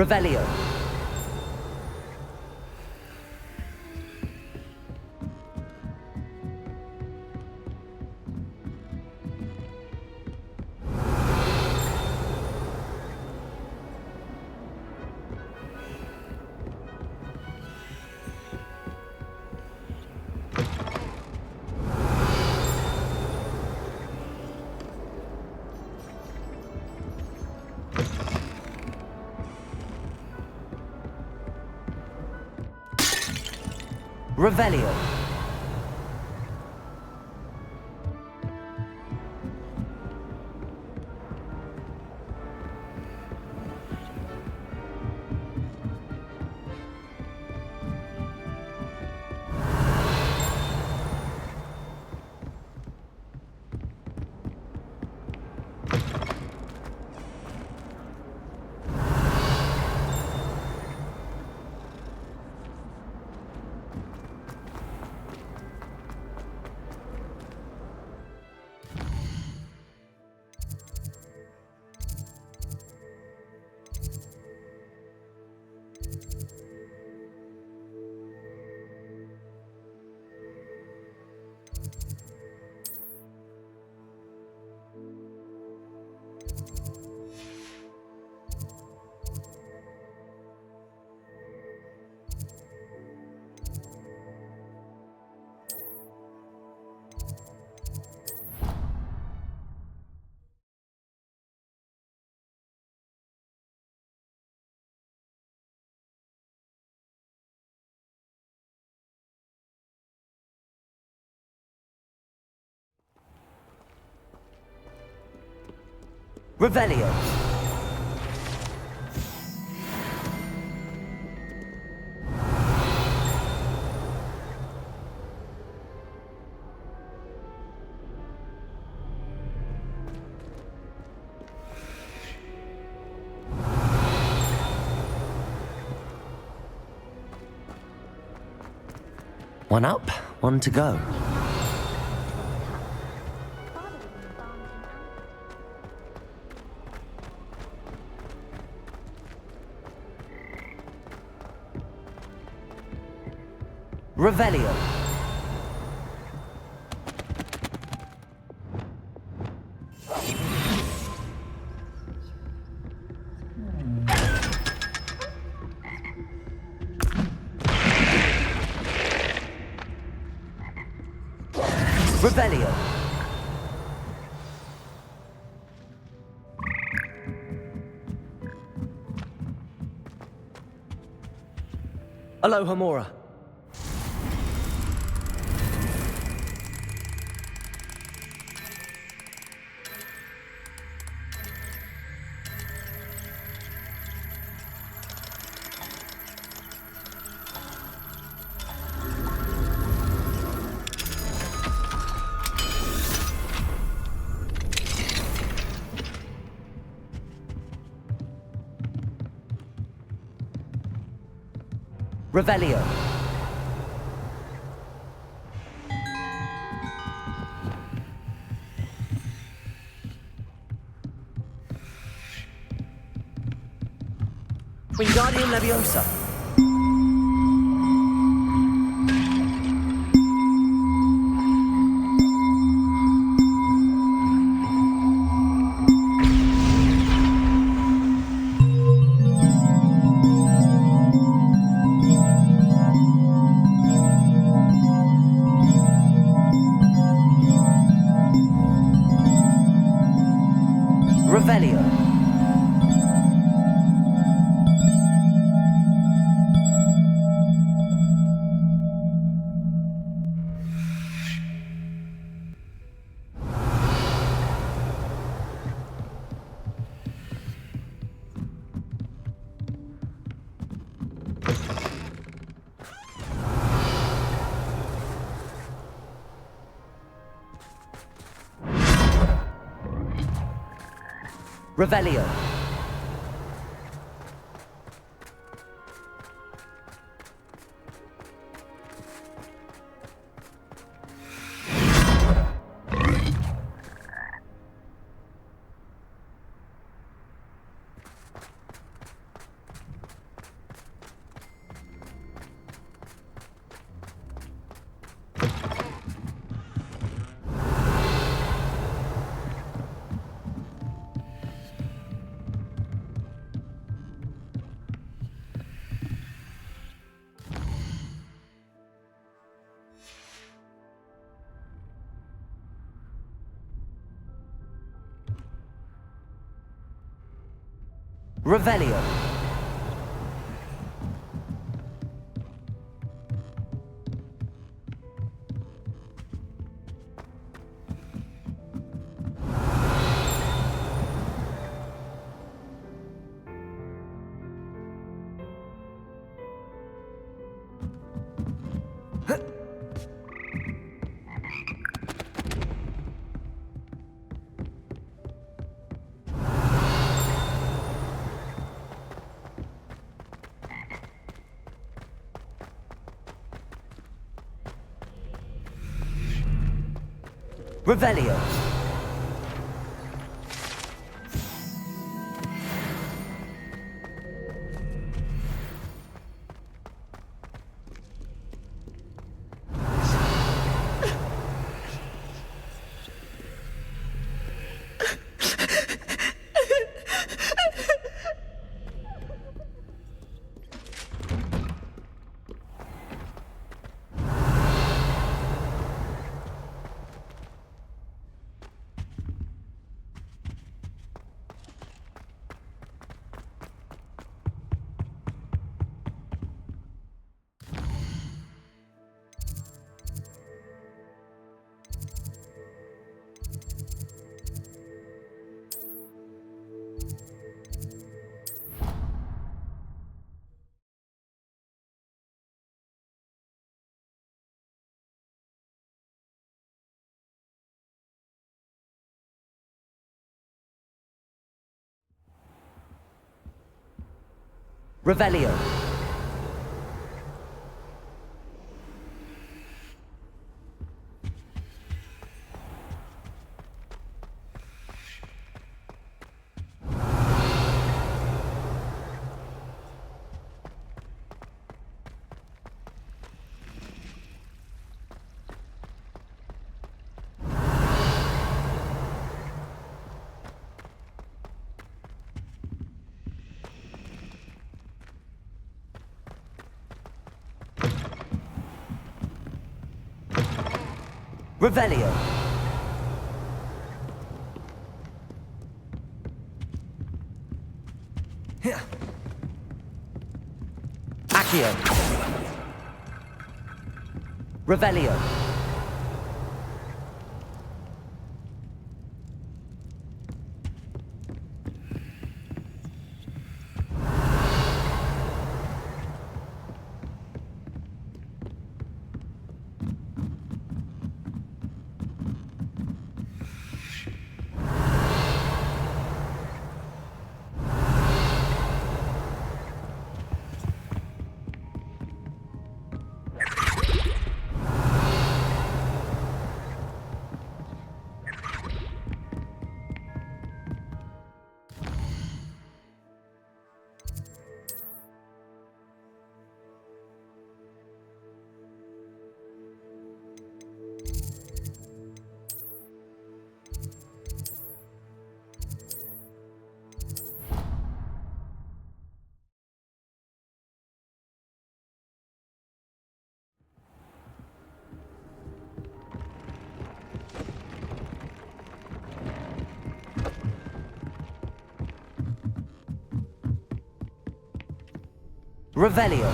Revelio. Revelio. Revelio. One up, one to go. Revelio. Revelio. Aloha Mora. Revelio. Wingardium Leviosa. Revelio. Revelio. Revelio. Revelio. Revelio. Revelio. Accio. Revelio. Revelio.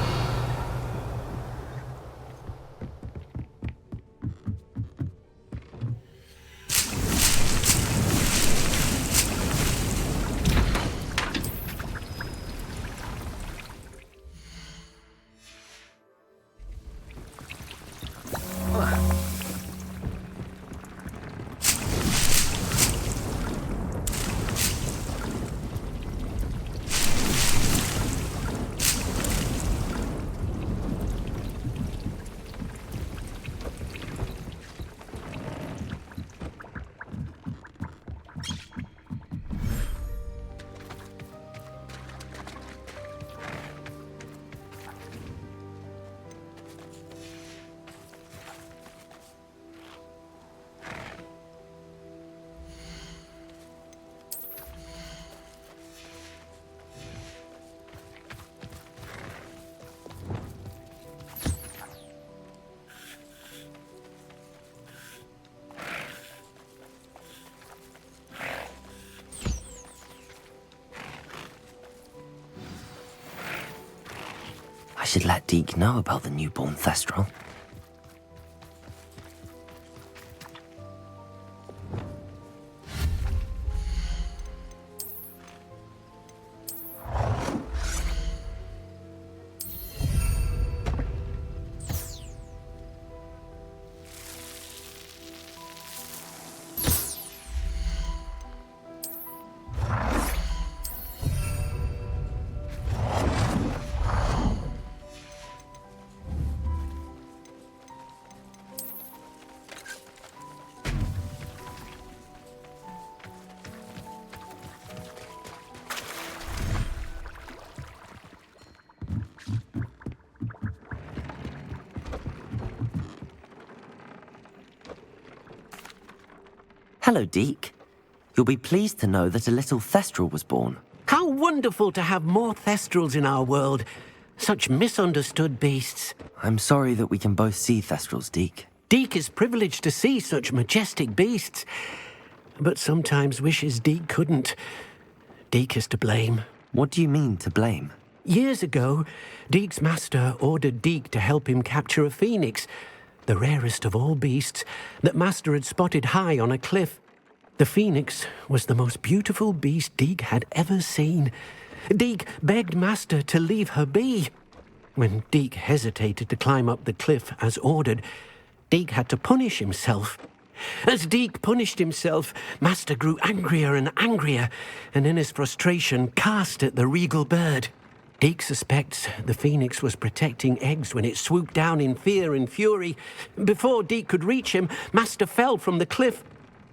I should let Deke know about the newborn Thestral. Hello, Deke. You'll be pleased to know that a little Thestral was born. How wonderful to have more Thestrals in our world. Such misunderstood beasts. I'm sorry that we can both see Thestrals, Deke. Deke is privileged to see such majestic beasts, but sometimes wishes Deke couldn't. Deke is to blame. What do you mean, to blame? Years ago, Deke's master ordered Deke to help him capture a phoenix, the rarest of all beasts, that Master had spotted high on a cliff. The phoenix was the most beautiful beast Deke had ever seen. Deke begged Master to leave her be. When Deke hesitated to climb up the cliff as ordered, Deke had to punish himself. As Deke punished himself, Master grew angrier and angrier, and in his frustration cast at the regal bird. Deke suspects the phoenix was protecting eggs when it swooped down in fear and fury. Before Deke could reach him, Master fell from the cliff.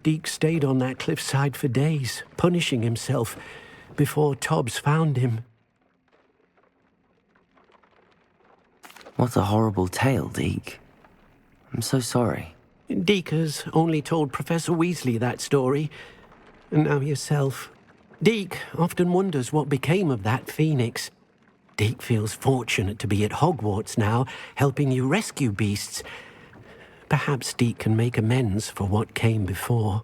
Deke stayed on that cliffside for days, punishing himself, before Tobbs found him. What a horrible tale, Deke. I'm so sorry. Deke has only told Professor Weasley that story, and now yourself. Deke often wonders what became of that phoenix. Deke feels fortunate to be at Hogwarts now, helping you rescue beasts. Perhaps Deke can make amends for what came before.